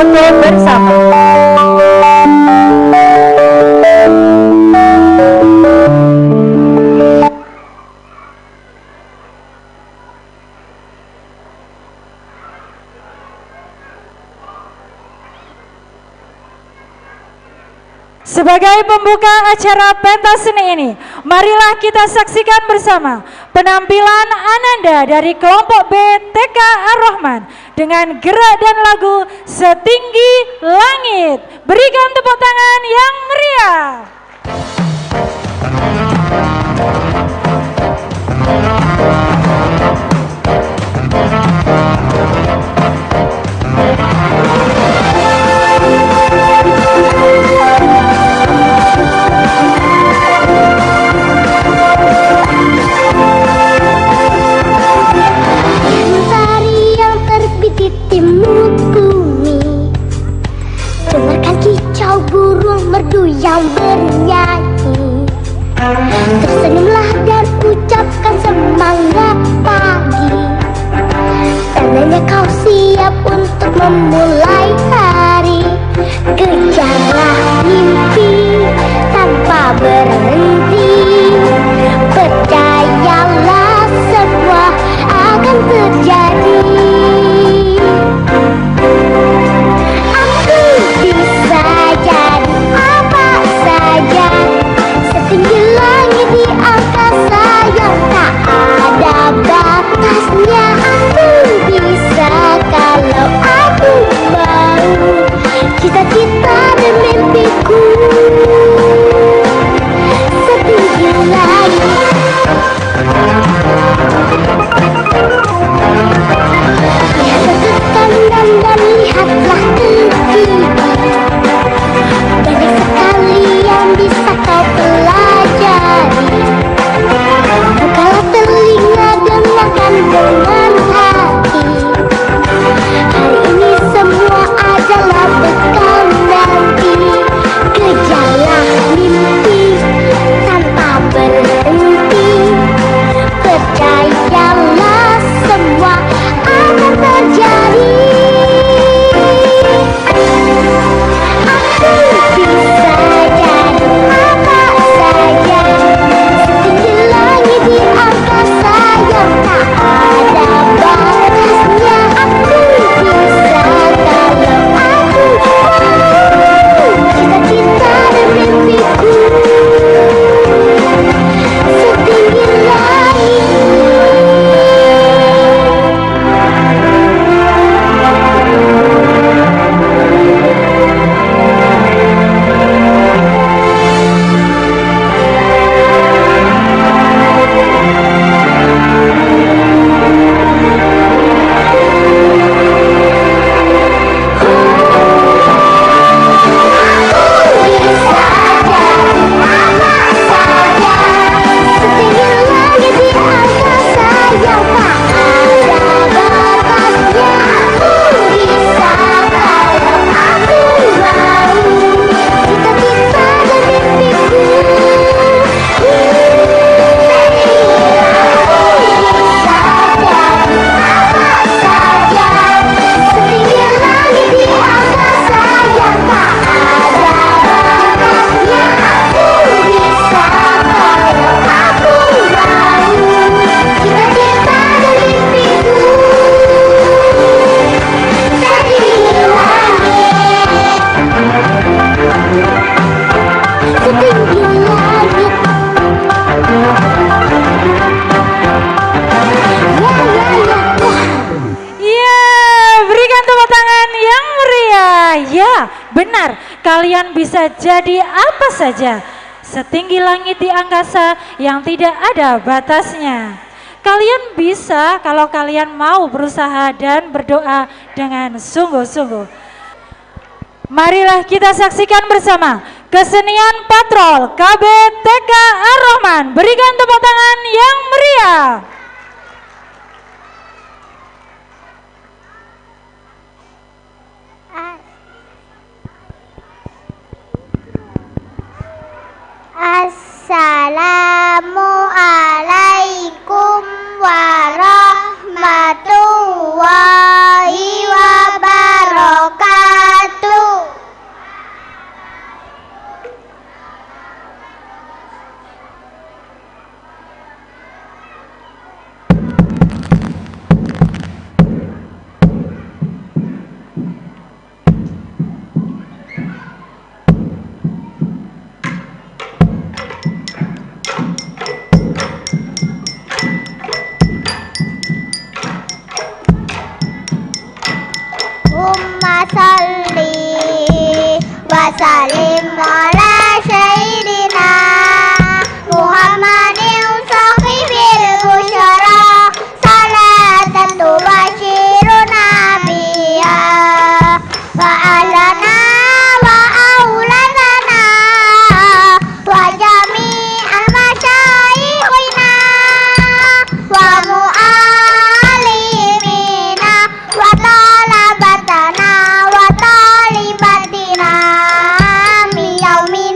foto bersama. Sebagai pembuka acara pentas seni ini, marilah kita saksikan bersama penampilan Ananda dari kelompok B TK Ar-Rahman dengan gerak dan lagu Setinggi Langit. Berikan tepuk tangan yang meriah. Matahari yang terbit di timur bumi, dengarkan kicau burung merdu yang bernyanyi. Tersenyumlah dan ucapkan semangat pagi, tandanya kau siap untuk memulai hari. Kejarlah mimpi tanpa berhenti, percayalah semua akan terjadi. Aku bisa jadi apa saja, setinggi langit di angkasa yang tak ada batasnya. Aku bisa kalau aku mau, cita-cita dan mimpiku setinggi langit. Lihatlah ke kanan dan lihatlah ke kiri, banyak sekali yang bisa kau pelajari. Bukalah telinga, dengarkan dengan hati. Hari ini semua adalah bekal nanti. Kejarlah mimpi tanpa berhenti, percayalah semua akan terjadi. Aku bisa jadi apa saja, setinggi langit di angkasa yang tak ada batasnya. Aku bisa kalau aku mau, cita-cita dan mimpiku setinggi langit. Benar, kalian bisa jadi apa saja, setinggi langit di angkasa yang tidak ada batasnya. Kalian bisa kalau kalian mau berusaha dan berdoa dengan sungguh-sungguh. Marilah kita saksikan bersama kesenian patrol KB TK Ar-Rahman. Berikan tepuk tangan yang meriah. Assalamualaikum warahmatullahi wabarakatuh. salli wa sallim ala sayyidina Muhammadin sahibil busyara salatan tubashiruna biha wa alana wa auladana wa jami'al masyayikhina wa mu'alimina wa talabatana wa talibatina min yaumil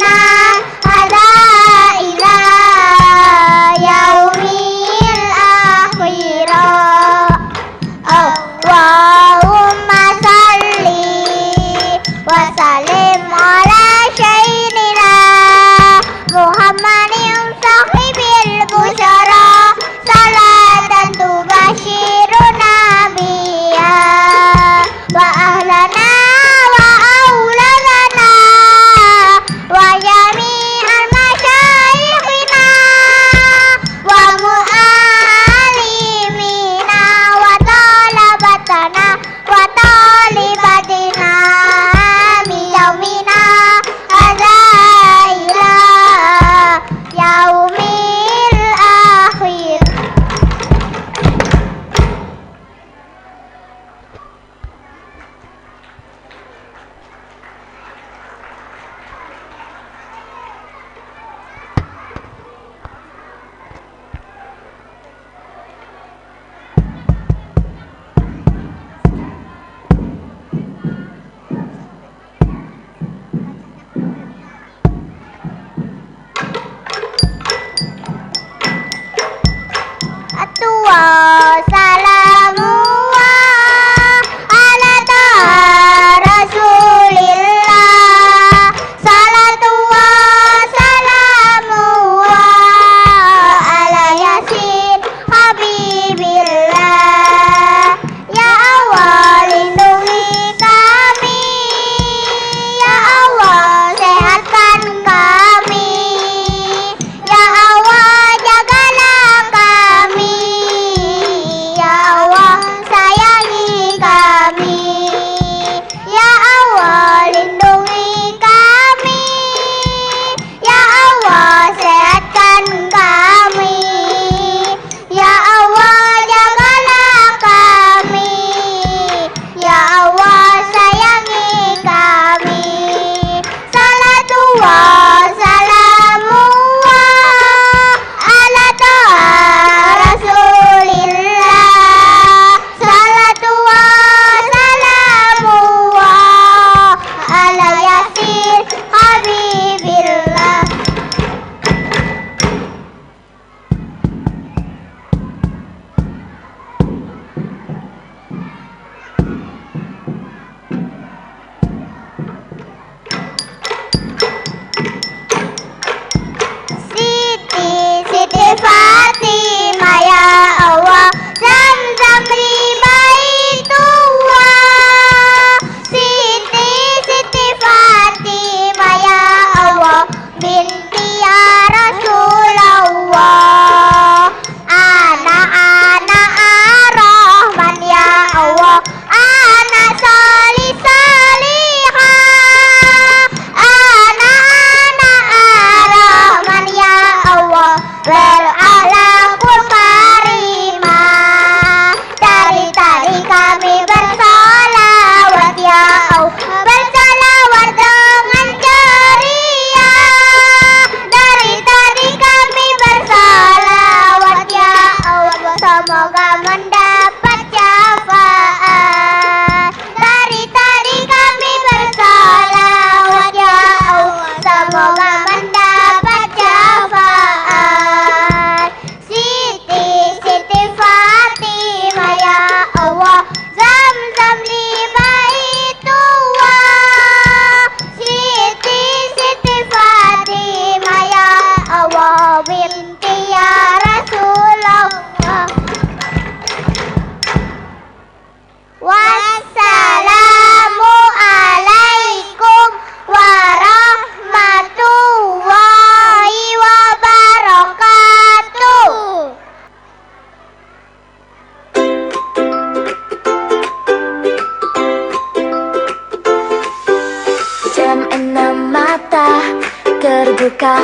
berkah.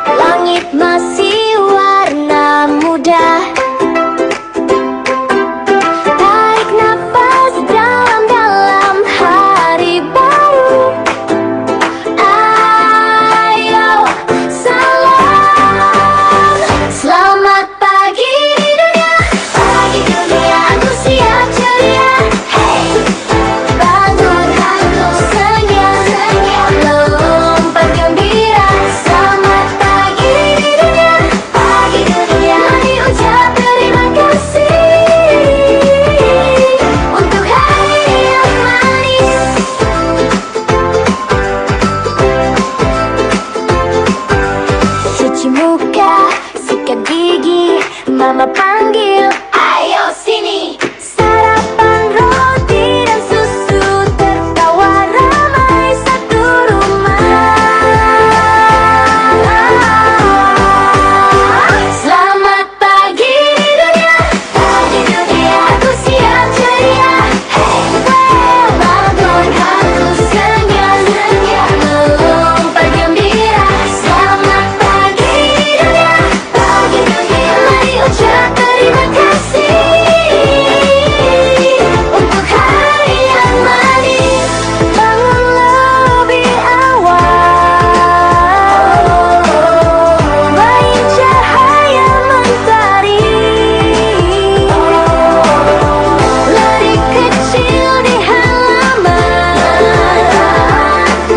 Langit masih warna muda. Tarik nafas dalam-dalam hari baru. Ayo salam. Selamat pagi dunia. Pagi dunia aku siap ceria. Hey, bangun aku senyum-senyum, lompat gembira. Selamat pagi dunia. Pagi dunia. Mari ucap terima kasih untuk hari yang manis. Cuci muka, sikat gigi, mama panggil, ayo sini. Sarapan roti dan susu, tertawa ramai satu rumah. Selamat pagi dunia. Pagi dunia aku siap ceria. Hey, bangun aku senyum-senyum, melompat gembira. Selamat pagi dunia. Pagi dunia. Mari ucap terima kasih untuk hari yang manis. Bangun lebih awal, baik cahaya mentari. Lari kecil di halaman,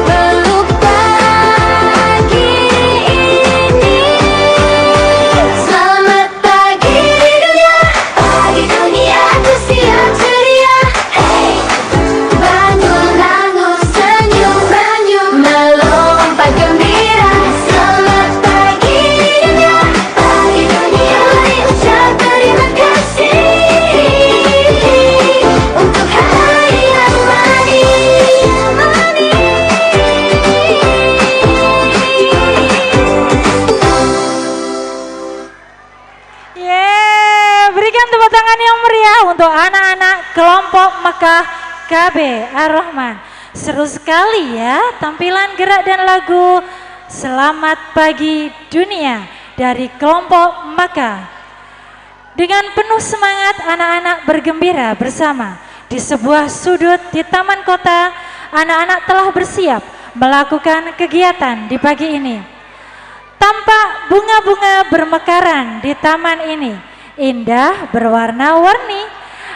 peluk pagi ini. Selamat pagi dunia. Pagi dunia aku siap ceria. Hey, bangun aku senyum-senyum, melompat gembira. Selamat pagi dunia. Pagi dunia. Mari ucap terima kasih untuk hari yang manis. Berikan tepuk tangan yang meriah untuk anak-anak kelompok Mekah KB Ar-Rahman. Seru sekali ya tampilan gerak dan lagu Selamat Pagi Dunia dari kelompok Mekah. Dengan penuh semangat anak-anak bergembira bersama di sebuah sudut di taman kota. Anak-anak telah bersiap melakukan kegiatan di pagi ini. Tampak bunga-bunga bermekaran di taman ini, indah berwarna-warni.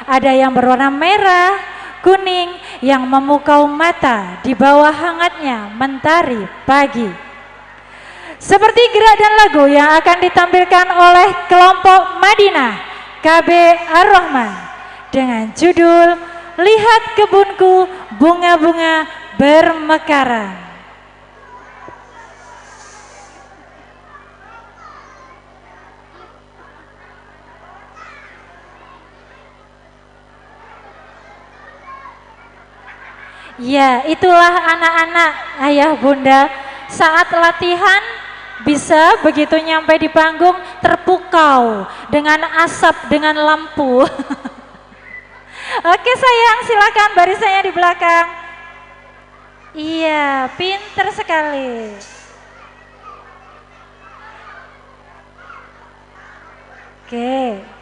Ada yang berwarna merah, kuning yang memukau mata di bawah hangatnya mentari pagi. Seperti gerak dan lagu yang akan ditampilkan oleh kelompok Madinah KB Ar-Rahman dengan judul Lihat Kebunku Bunga-Bunga Bermekaran. Ya, itulah anak-anak ayah bunda saat latihan bisa begitu nyampe di panggung terpukau dengan asap, dengan lampu. Oke sayang, silakan barisannya di belakang. Iya, pinter sekali. Oke.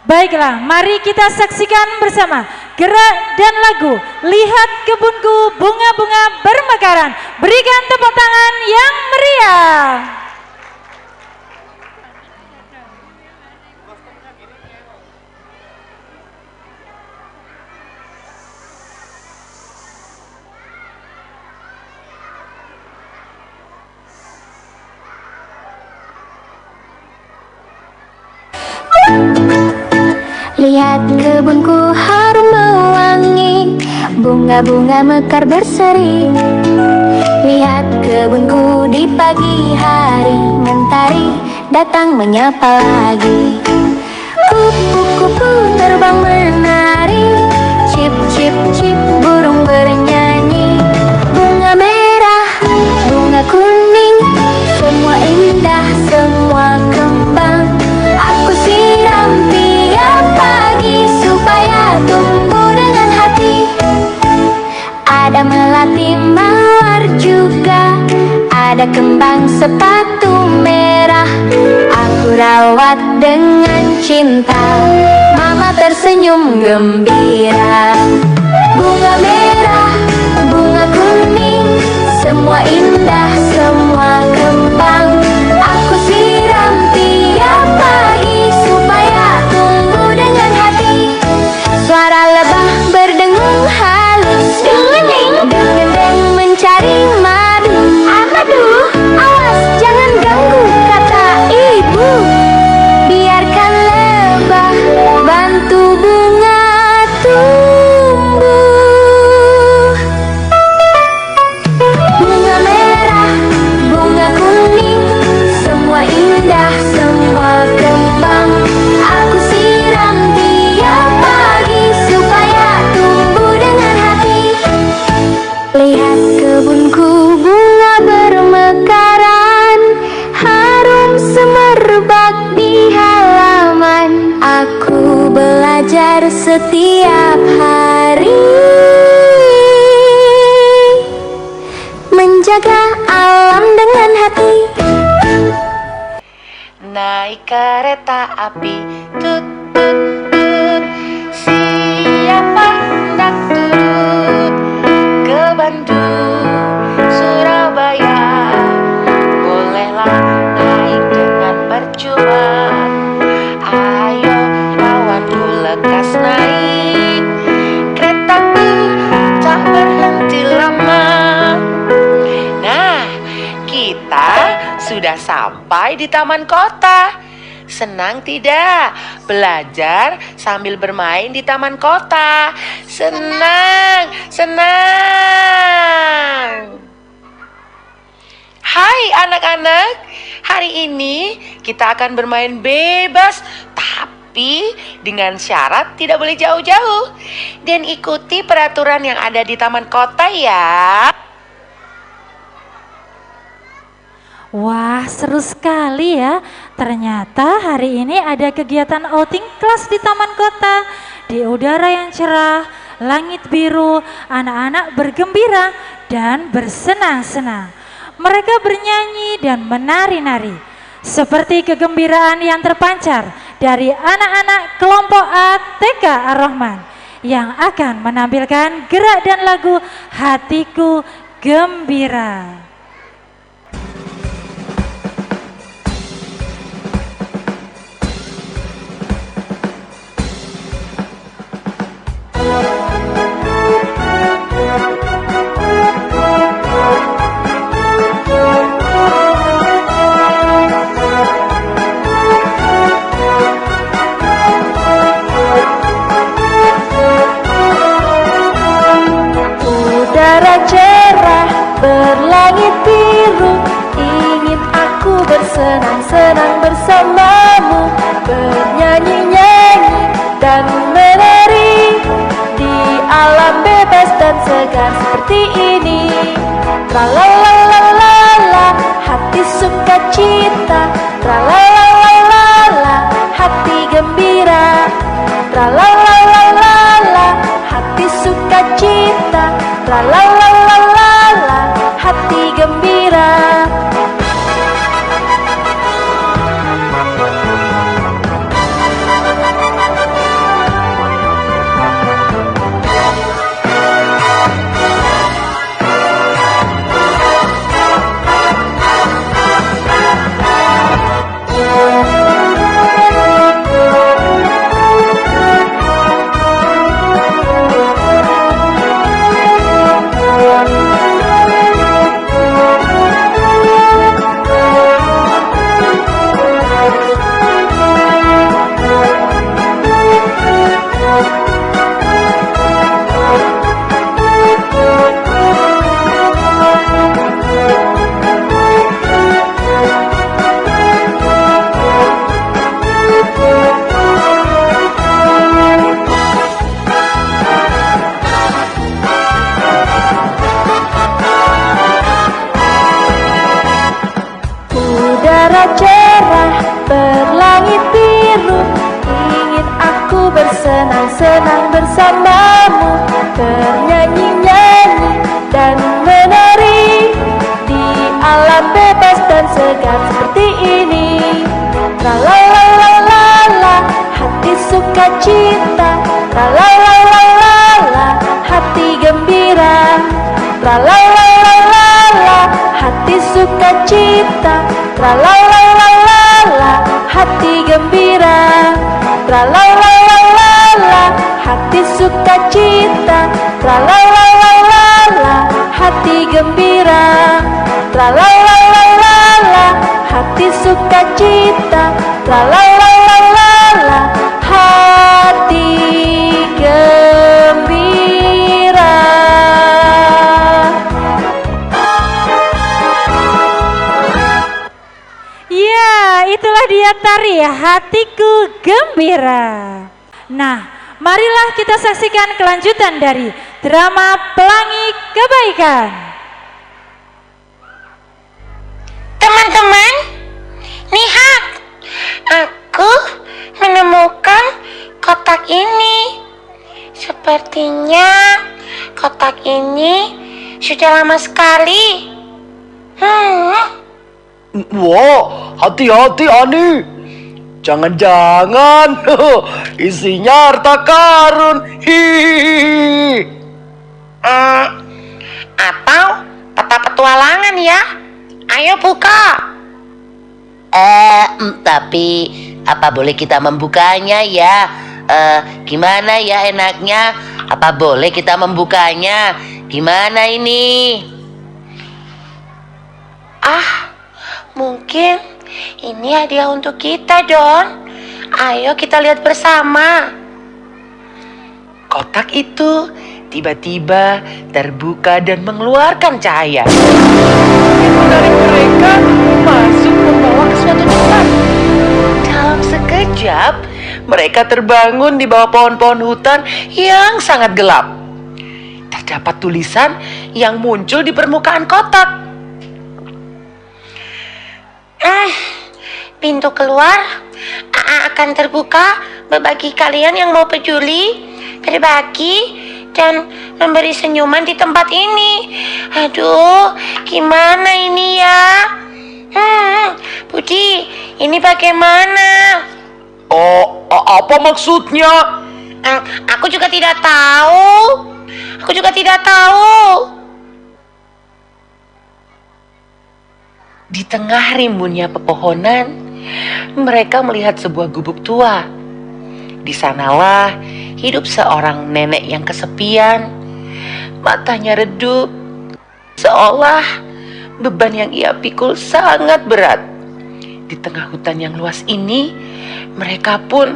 Baiklah, mari kita saksikan bersama gerak dan lagu Lihat Kebunku Bunga-Bunga Bermekaran. Berikan tepuk tangan yang meriah. Lihat kebunku harum mewangi, bunga-bunga mekar berseri. Lihat kebunku di pagi hari, mentari datang menyapa lagi. Kupu-kupu terbang menari, cip cip cip burung bernyanyi. Bunga merah, bunga kuning, semua indah, semua melati mawar juga, ada kembang sepatu merah, aku rawat dengan cinta. Mama tersenyum gembira. Bunga merah, bunga kuning, semua indah, semua kembang, aku siram tiap pagi supaya tumbuh dengan hati. Suara lebah berdengung halus, deng-deng mencari madu. Aduh, awas jangan ganggu, kata ibu. Biarkan lebah bantu bunga tumbuh. Bunga merah, bunga kuning, semua indah, semua kembang, aku siram tiap pagi supaya tumbuh dengan hati. Lihat kebunku bunga bermekaran, harum semerbak di halaman, aku belajar setiap hari menjaga alam dengan hati. Naik kereta api, tut tut tut, siapa hendak turut ke Bandung, Surabaya, bolehlah naik dengan percuma. Ayo kawanku lekas naik, keretaku tak berhenti lama. Nah, kita sudah sampai di taman kota. Senang tidak belajar sambil bermain di taman kota? Senang, senang. Hai anak-anak, hari ini kita akan bermain bebas, tapi dengan syarat tidak boleh jauh-jauh. Dan ikuti peraturan yang ada di taman kota ya. Wah, seru sekali ya. Ternyata hari ini ada kegiatan outing kelas di taman kota. Di udara yang cerah, langit biru, anak-anak bergembira dan bersenang-senang. Mereka bernyanyi dan menari-nari, seperti kegembiraan yang terpancar dari anak-anak kelompok A TK Ar-Rahman yang akan menampilkan gerak dan lagu Hatiku Gembira. Udara cerah berlangit biru, ingin aku bersenang-senang bersamamu, bernyanyi-nyanyi dan menari di alam bebas dan segar seperti ini. Tralalalala, hati sukacita, tralalalala, hati gembira, tralalalala, hati sukacita, tralalalala, hati gembira. Udara cerah berlangit biru, ingin aku bersenang-senang bersamamu, bernyanyi-nyanyi Tralalalala, hati sukacita. Tralalalala, hati gembira. Tralalalala, hati sukacita. Tralalalala, hati gembira. Tralalalala, hati sukacita. Tralalalala, hati gembira. Ya, itulah dia tari Hatiku Gembira. Nah, marilah kita saksikan kelanjutan dari drama Pelangi Kebaikan. Teman-teman, lihat, aku menemukan kotak ini. Sepertinya kotak ini sudah lama sekali. Wah, hati-hati Ani. Jangan-jangan isinya harta karun. Hihihi. Atau peta petualangan ya. Ayo buka. Tapi apa boleh kita membukanya ya? Gimana ya enaknya? Apa boleh kita membukanya? Gimana ini? Mungkin ini hadiah untuk kita, Don. Ayo kita lihat bersama. Kotak itu tiba-tiba terbuka dan mengeluarkan cahaya. Yang menarik mereka masuk membawa ke suatu tempat. Dalam sekejap, mereka terbangun di bawah pohon-pohon hutan yang sangat gelap. Terdapat tulisan yang muncul di permukaan kotak. Pintu keluar akan terbuka bagi kalian yang mau peduli, berbagi, dan memberi senyuman di tempat ini. Aduh, gimana ini ya? Budi, ini bagaimana? Apa maksudnya? Aku juga tidak tahu. Di tengah rimbunnya pepohonan, mereka melihat sebuah gubuk tua. Di sanalah hidup seorang nenek yang kesepian. Matanya redup, seolah beban yang ia pikul sangat berat. Di tengah hutan yang luas ini, mereka pun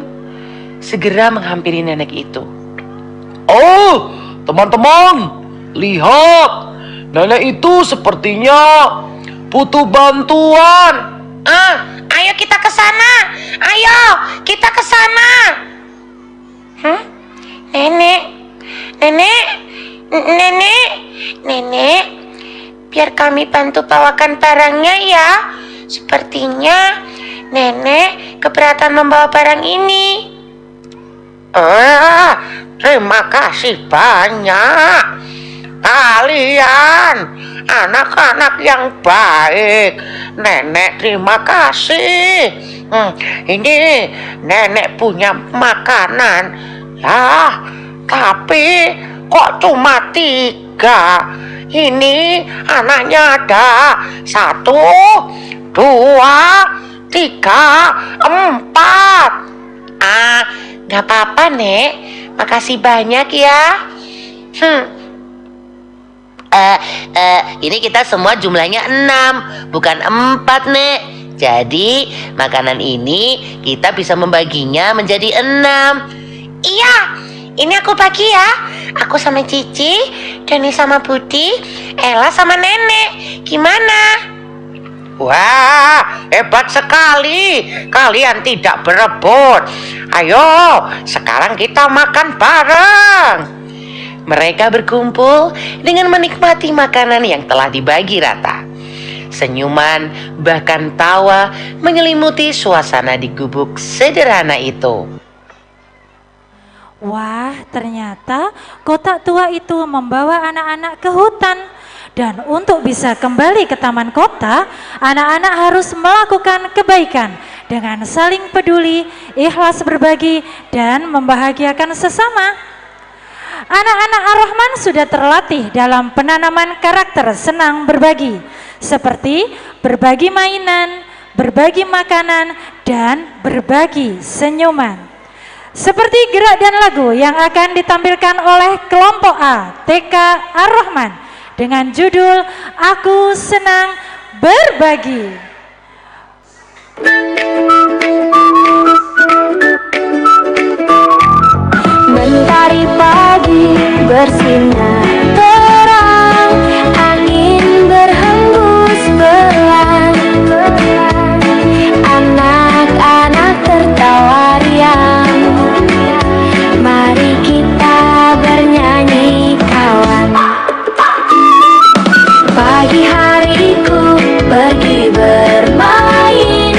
segera menghampiri nenek itu. Oh, teman-teman, lihat, nenek itu sepertinya butuh bantuan. Ayo kita ke sana. Nenek, biar kami bantu bawakan barangnya ya. Sepertinya nenek keberatan membawa barang ini. Terima kasih banyak. Kalian anak-anak yang baik. Nenek terima kasih. Ini nenek punya makanan. Tapi kok cuma 3? Ini anaknya ada 1, 2, 3, 4. Gak apa-apa, Nek. Makasih banyak ya. Ini kita semua jumlahnya 6, bukan 4, Nek. Jadi makanan ini kita bisa membaginya menjadi 6. Iya, ini aku bagi ya. Aku sama Cici, Doni sama Budi, Ella sama Nenek. Gimana? Wah, hebat sekali. Kalian tidak berebut. Ayo, sekarang kita makan bareng. Mereka berkumpul dengan menikmati makanan yang telah dibagi rata. Senyuman bahkan tawa menyelimuti suasana di gubuk sederhana itu. Wah, ternyata kotak tua itu membawa anak-anak ke hutan. Dan untuk bisa kembali ke taman kota, anak-anak harus melakukan kebaikan dengan saling peduli, ikhlas berbagi, dan membahagiakan sesama. Anak-anak Ar-Rahman sudah terlatih dalam penanaman karakter senang berbagi, seperti berbagi mainan, berbagi makanan, dan berbagi senyuman. Seperti gerak dan lagu yang akan ditampilkan oleh kelompok A TK Ar-Rahman dengan judul Aku Senang Berbagi. Mentari pagi bersinar terang, angin berhembus pelan, anak-anak tertawa riang. Mari kita bernyanyi kawan. Pagi hariku pergi bermain,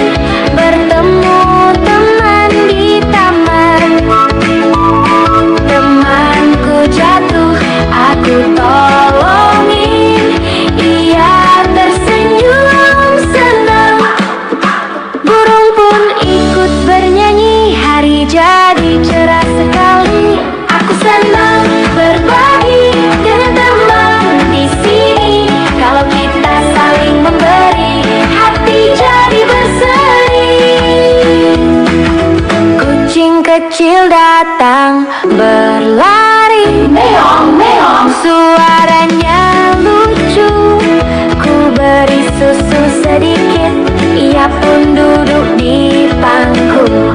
bertemu teman di taman. Temanku jatuh, aku tolongin, ia tersenyum senang. Burung pun ikut bernyanyi, hari jadi cerah sekali. Aku senang berbagi dengan teman di sini. Kalau kita saling memberi, hati jadi berseri. Kucing kecil datang berlari, meong meong, suaranya lucu. Ku beri susu sedikit, ia pun duduk di pangku.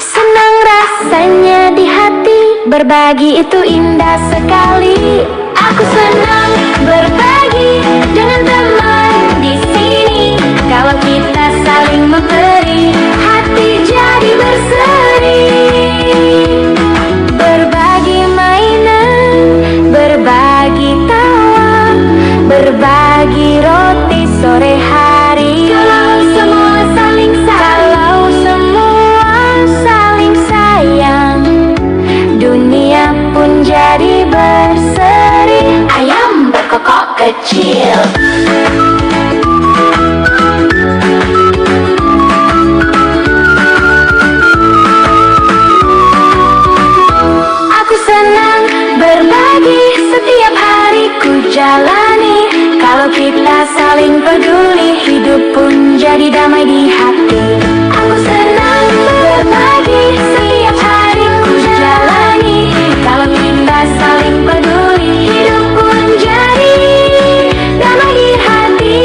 Senang rasanya di hati, berbagi itu indah sekali. Aku senang berbagi dengan teman di sini. Kalau kita saling memberi, hati jadi berseri. Berbagi mainan, berbagi tawa, berbagi roti sore hari. Kalau semua saling sayang, dunia pun jadi berseri. Ayam berkokok kecil. Aku senang berbagi, setiap hari ku jalani. Kalau kita saling peduli, hidup pun jadi damai di hati. Aku senang berbagi, setiap hari ku jalani. Kalau kita saling peduli, hidup pun jadi damai di hati.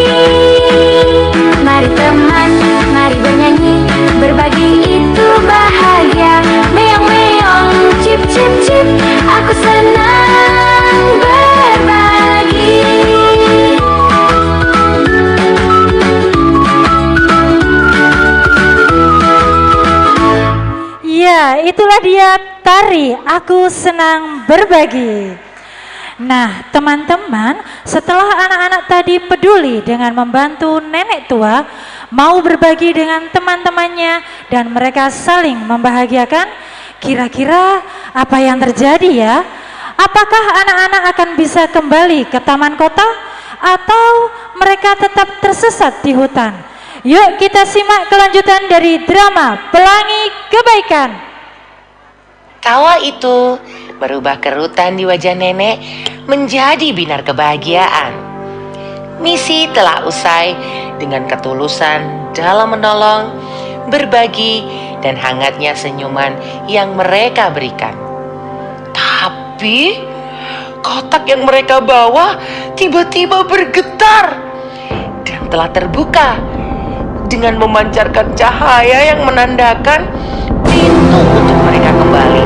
Mari teman, mari bernyanyi, berbagi itu bahagia. Meong meong, cip cip cip, aku senang berbagi. Ya, itulah dia tari Aku Senang Berbagi. Nah, teman-teman, setelah anak-anak tadi peduli dengan membantu nenek tua, mau berbagi dengan teman-temannya, dan mereka saling membahagiakan, kira-kira apa yang terjadi ya? Apakah anak-anak akan bisa kembali ke taman kota, atau mereka tetap tersesat di hutan? Yuk kita simak kelanjutan dari drama Pelangi Kebaikan. Tawa itu merubah kerutan di wajah nenek menjadi binar kebahagiaan. Misi telah usai dengan ketulusan dalam menolong, berbagi, dan hangatnya senyuman yang mereka berikan. Tapi kotak yang mereka bawa tiba-tiba bergetar dan telah terbuka dengan memancarkan cahaya yang menandakan pintu untuk mereka kembali.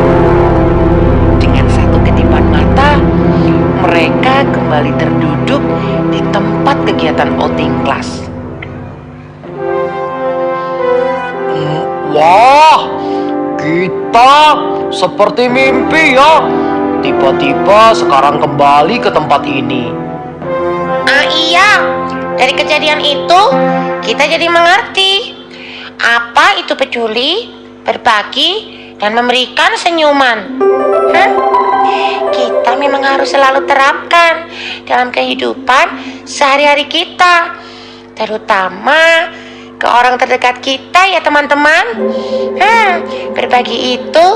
Dengan satu kedipan mata, mereka kembali terduduk di tempat kegiatan outing kelas. Wah, kita seperti mimpi ya. Tiba-tiba sekarang kembali ke tempat ini. Iya, dari kejadian itu kita jadi mengerti apa itu peduli, berbagi, dan memberikan senyuman. Kita memang harus selalu terapkan dalam kehidupan sehari-hari kita, terutama ke orang terdekat kita ya teman-teman. Berbagi itu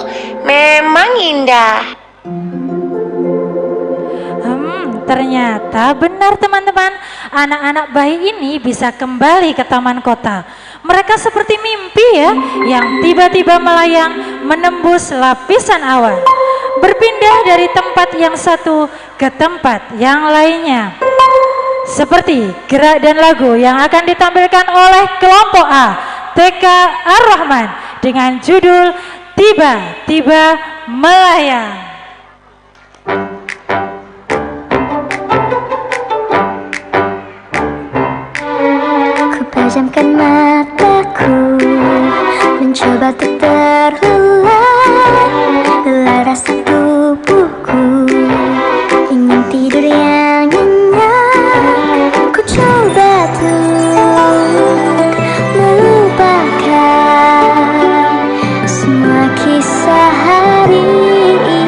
memang indah. Ternyata benar teman-teman, anak-anak bayi ini bisa kembali ke taman kota. Mereka seperti mimpi ya, yang tiba-tiba melayang menembus lapisan awan, berpindah dari tempat yang satu ke tempat yang lainnya. Seperti gerak dan lagu yang akan ditampilkan oleh kelompok A, TK Ar-Rahman, dengan judul Tiba-tiba Melayang. Pejamkan mataku, mencoba untuk terlelap, lelah rasa tubuhku, ingin tidur yang nyenyak. Ku coba untuk melupakan semua kisah hari ini,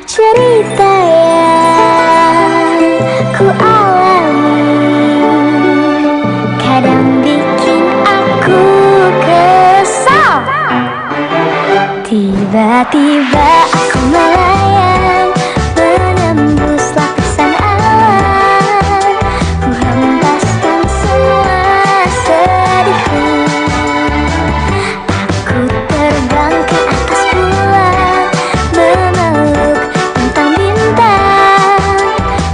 cerita yang ku tiba-tiba aku melayang, menembus lapisan awan. Ku hempaskan semua sedihku. Aku terbang ke atas bulan, memeluk bintang-bintang.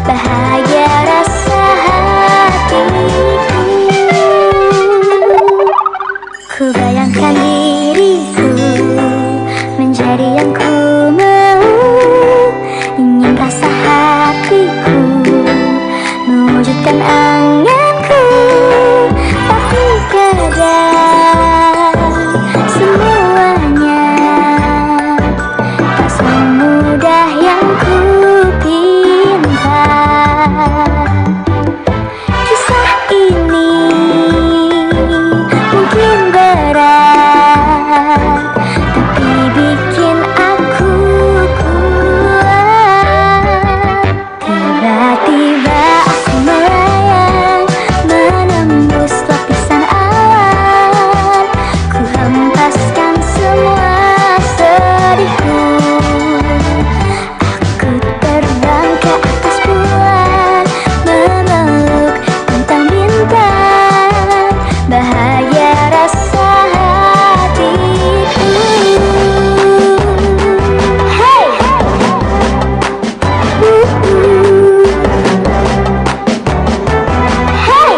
Bahagia rasa hatiku. Ku bayangkan diriku menjadi yang ku mau, ingin rasa hatiku mewujudkan anganku. Tapi kadang semuanya tak semudah yang ku pinta. Kisah ini mungkin berat, tapi bikin aku kuat. Tiba-tiba aku melayang, menembus lapisan awan. Ku hempaskan semua sedihku. Aku terbang ke atas bulan, memeluk bintang-bintang. Bahagia rasa hatiku. Hey! Hey!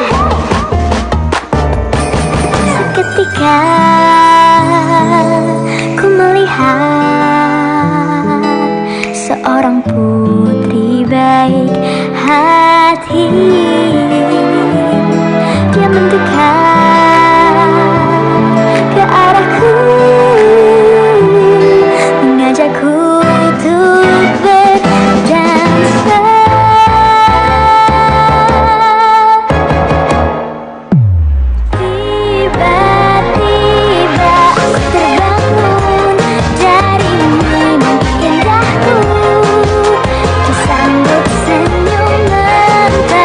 Seketika ku melihat seorang putri baik hati. Dia mendekat ke arahku, mengajakku untuk berdansa. Tiba-tiba aku terbangun dari mimpi indahku, disambut senyum mentari.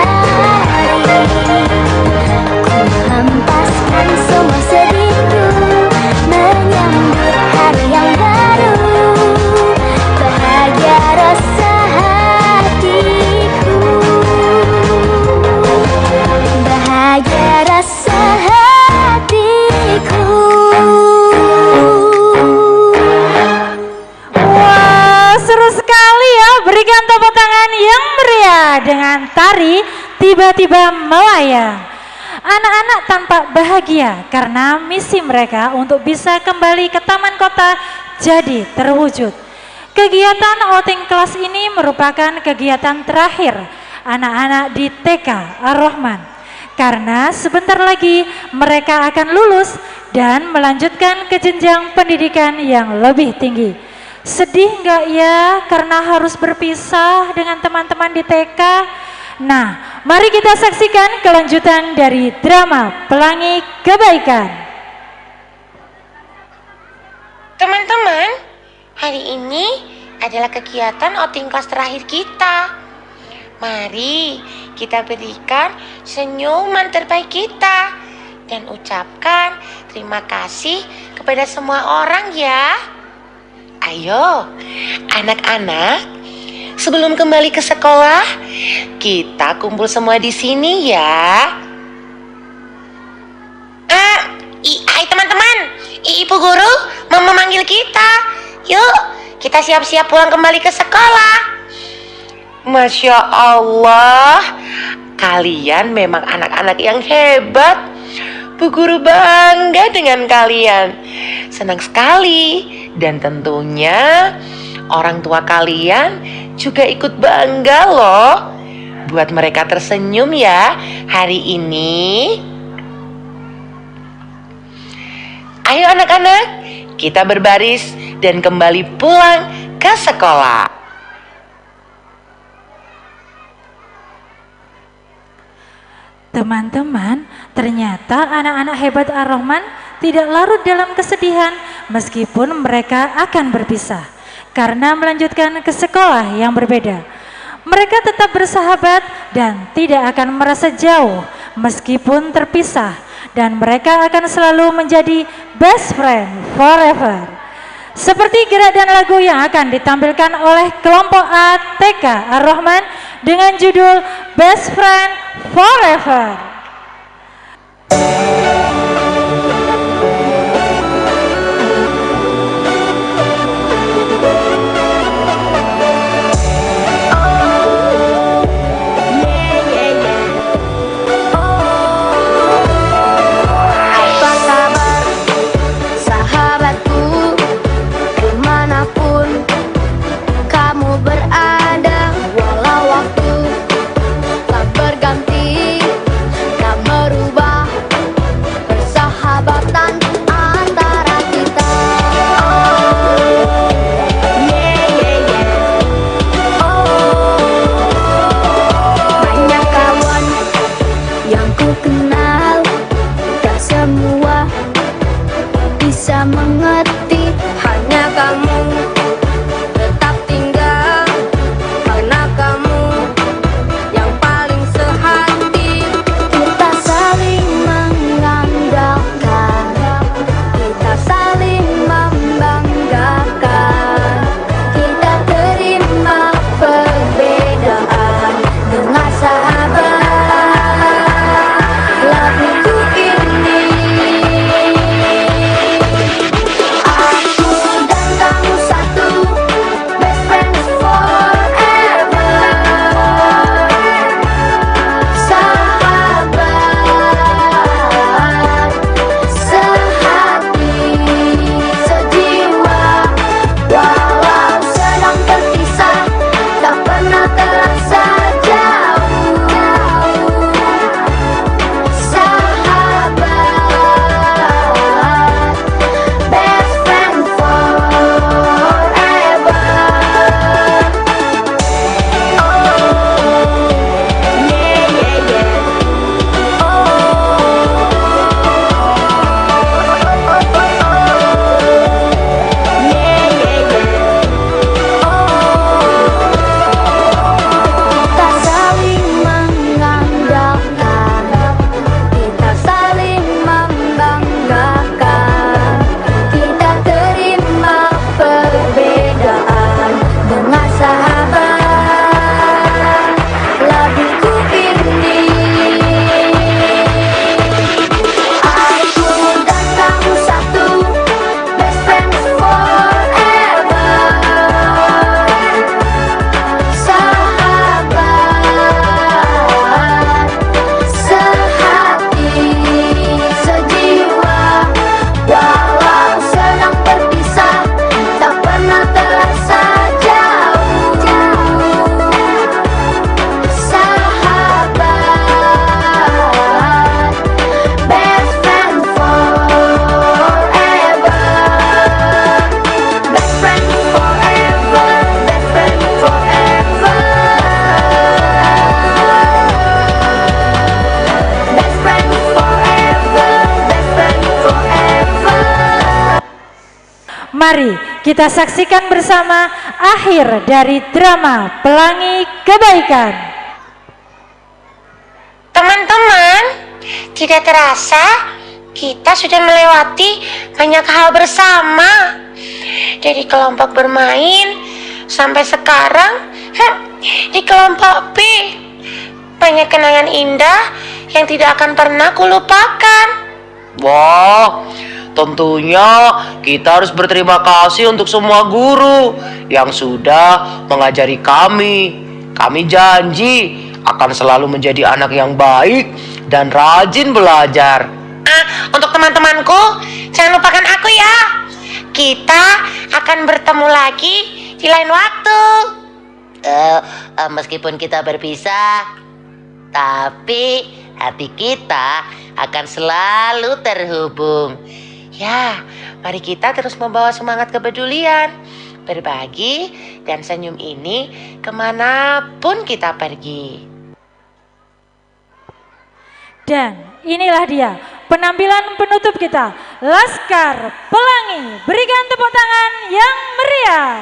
Ku hempaskan semua sedihku, menyambut hari yang baru. Bahagia rasa hatiku. Bahagia rasa hatiku. Wah, seru sekali ya. Berikan tepuk tangan yang meriah dengan tari Tiba-tiba Melayang. Anak-anak tampak bahagia karena misi mereka untuk bisa kembali ke taman kota jadi terwujud. Kegiatan outing kelas ini merupakan kegiatan terakhir anak-anak di TK Ar-Rahman, karena sebentar lagi mereka akan lulus dan melanjutkan ke jenjang pendidikan yang lebih tinggi. Sedih nggak ya karena harus berpisah dengan teman-teman di TK? Nah, mari kita saksikan kelanjutan dari drama Pelangi Kebaikan. Teman-teman, hari ini adalah kegiatan outing kelas terakhir kita. Mari kita berikan senyuman terbaik kita dan ucapkan terima kasih kepada semua orang ya. Ayo, anak-anak, sebelum kembali ke sekolah, kita kumpul semua di sini ya. Hai teman-teman, Ibu Guru mau memanggil kita. Yuk, kita siap-siap pulang kembali ke sekolah. Masya Allah, kalian memang anak-anak yang hebat. Bu Guru bangga dengan kalian. Senang sekali. Dan tentunya orang tua kalian juga ikut bangga loh. Buat mereka tersenyum ya hari ini. Ayo anak-anak, kita berbaris dan kembali pulang ke sekolah. Teman-teman, ternyata anak-anak hebat Ar-Rahman tidak larut dalam kesedihan meskipun mereka akan berpisah karena melanjutkan ke sekolah yang berbeda. Mereka tetap bersahabat dan tidak akan merasa jauh meskipun terpisah, dan mereka akan selalu menjadi best friend forever. Seperti gerak dan lagu yang akan ditampilkan oleh kelompok A TK Ar-Rahman dengan judul Best Friend Forever. Mari kita saksikan bersama akhir dari drama Pelangi Kebaikan. Teman-teman, tidak terasa kita sudah melewati banyak hal bersama. dari kelompok bermain sampai sekarang di kelompok B. Banyak kenangan indah yang tidak akan pernah kulupakan. Wah, tentunya kita harus berterima kasih untuk semua guru yang sudah mengajari kami. Kami janji akan selalu menjadi anak yang baik dan rajin belajar. Untuk teman-temanku, jangan lupakan aku ya. Kita akan bertemu lagi di lain waktu. Meskipun kita berpisah, tapi hati kita akan selalu terhubung. Ya, mari kita terus membawa semangat kepedulian, berbagi, dan senyum ini kemanapun kita pergi. Dan inilah dia penampilan penutup kita, Laskar Pelangi. Berikan tepuk tangan yang meriah.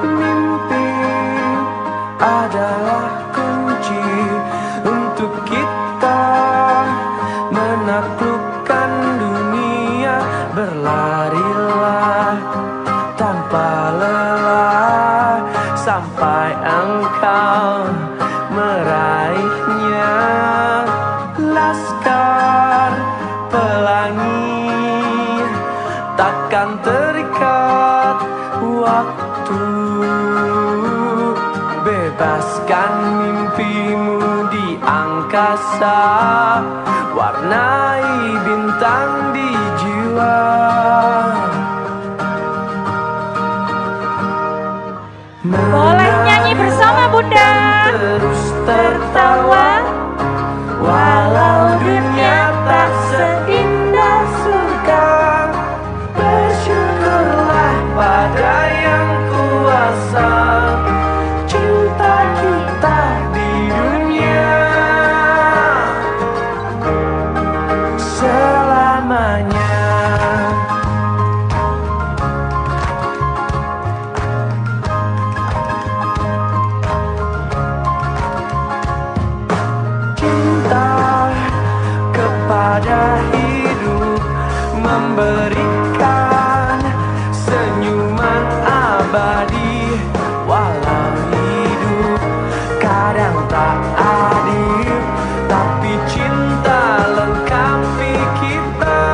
Mimpi adalah kunci untuk kita menaklukkan dunia. Berlarilah tanpa lelah sampai engkau meraihnya. Laskar Pelangi takkan terikat waktu. Bebaskan mimpimu di angkasa, warnai bintang di jiwa. Boleh nyanyi bersama Bunda. Terus tertawa, walau dunia tak seindah surga. Bersyukurlah pada yang kuasa, cinta kita di dunia selamanya. Cinta kepada hidup, memberikan senyuman abadi. Walau hidup kadang tak adil, tapi cinta lengkapi kita.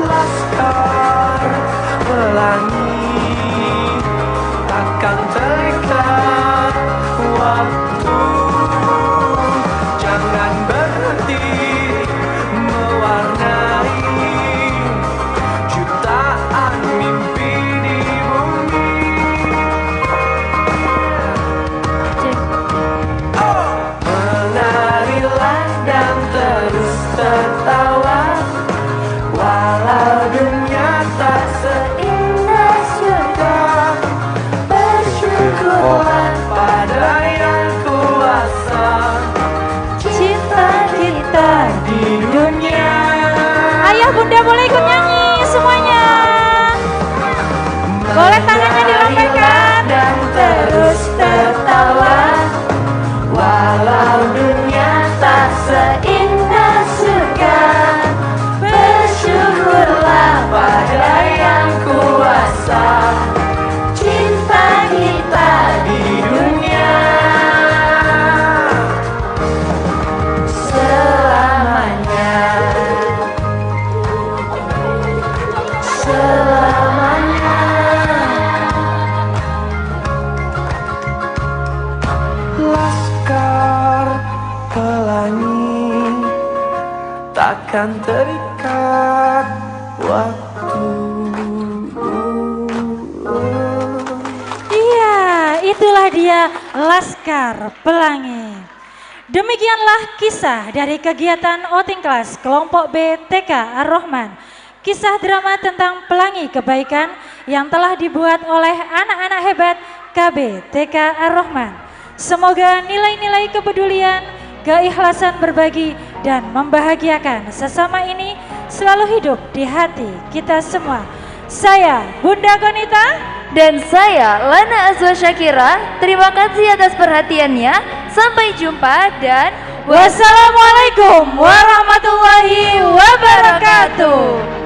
Laskar Pelangi takkan terikat waktu. Jangan berhenti mewarnai jutaan mimpi di bumi. Menarilah dan terus tertawa, walau dunia tak seindah surga. Bersyukurlah pada yang kuasa, cinta kita di dunia. Ayah Bunda boleh ikut nyanyi semuanya. Boleh tangannya dilambaikan dan terus tertawa, walau dunia tak seindah surga. Bersyukurlah pada yang kuasa, cinta kita di dunia selamanya. Selamanya. Laskar Pelangi takkan terikat waktu. Iya, itulah dia Laskar Pelangi. Demikianlah kisah dari kegiatan outing kelas kelompok B TK Ar-Rahman. Kisah drama tentang pelangi kebaikan yang telah dibuat oleh anak-anak hebat KB TK Ar-Rahman. Semoga nilai-nilai kepedulian, keikhlasan berbagi, dan membahagiakan sesama ini selalu hidup di hati kita semua. Saya Bunda Konita dan saya Lana Azwa Syakira. Terima kasih atas perhatiannya. Sampai jumpa dan wassalamualaikum warahmatullahi wabarakatuh.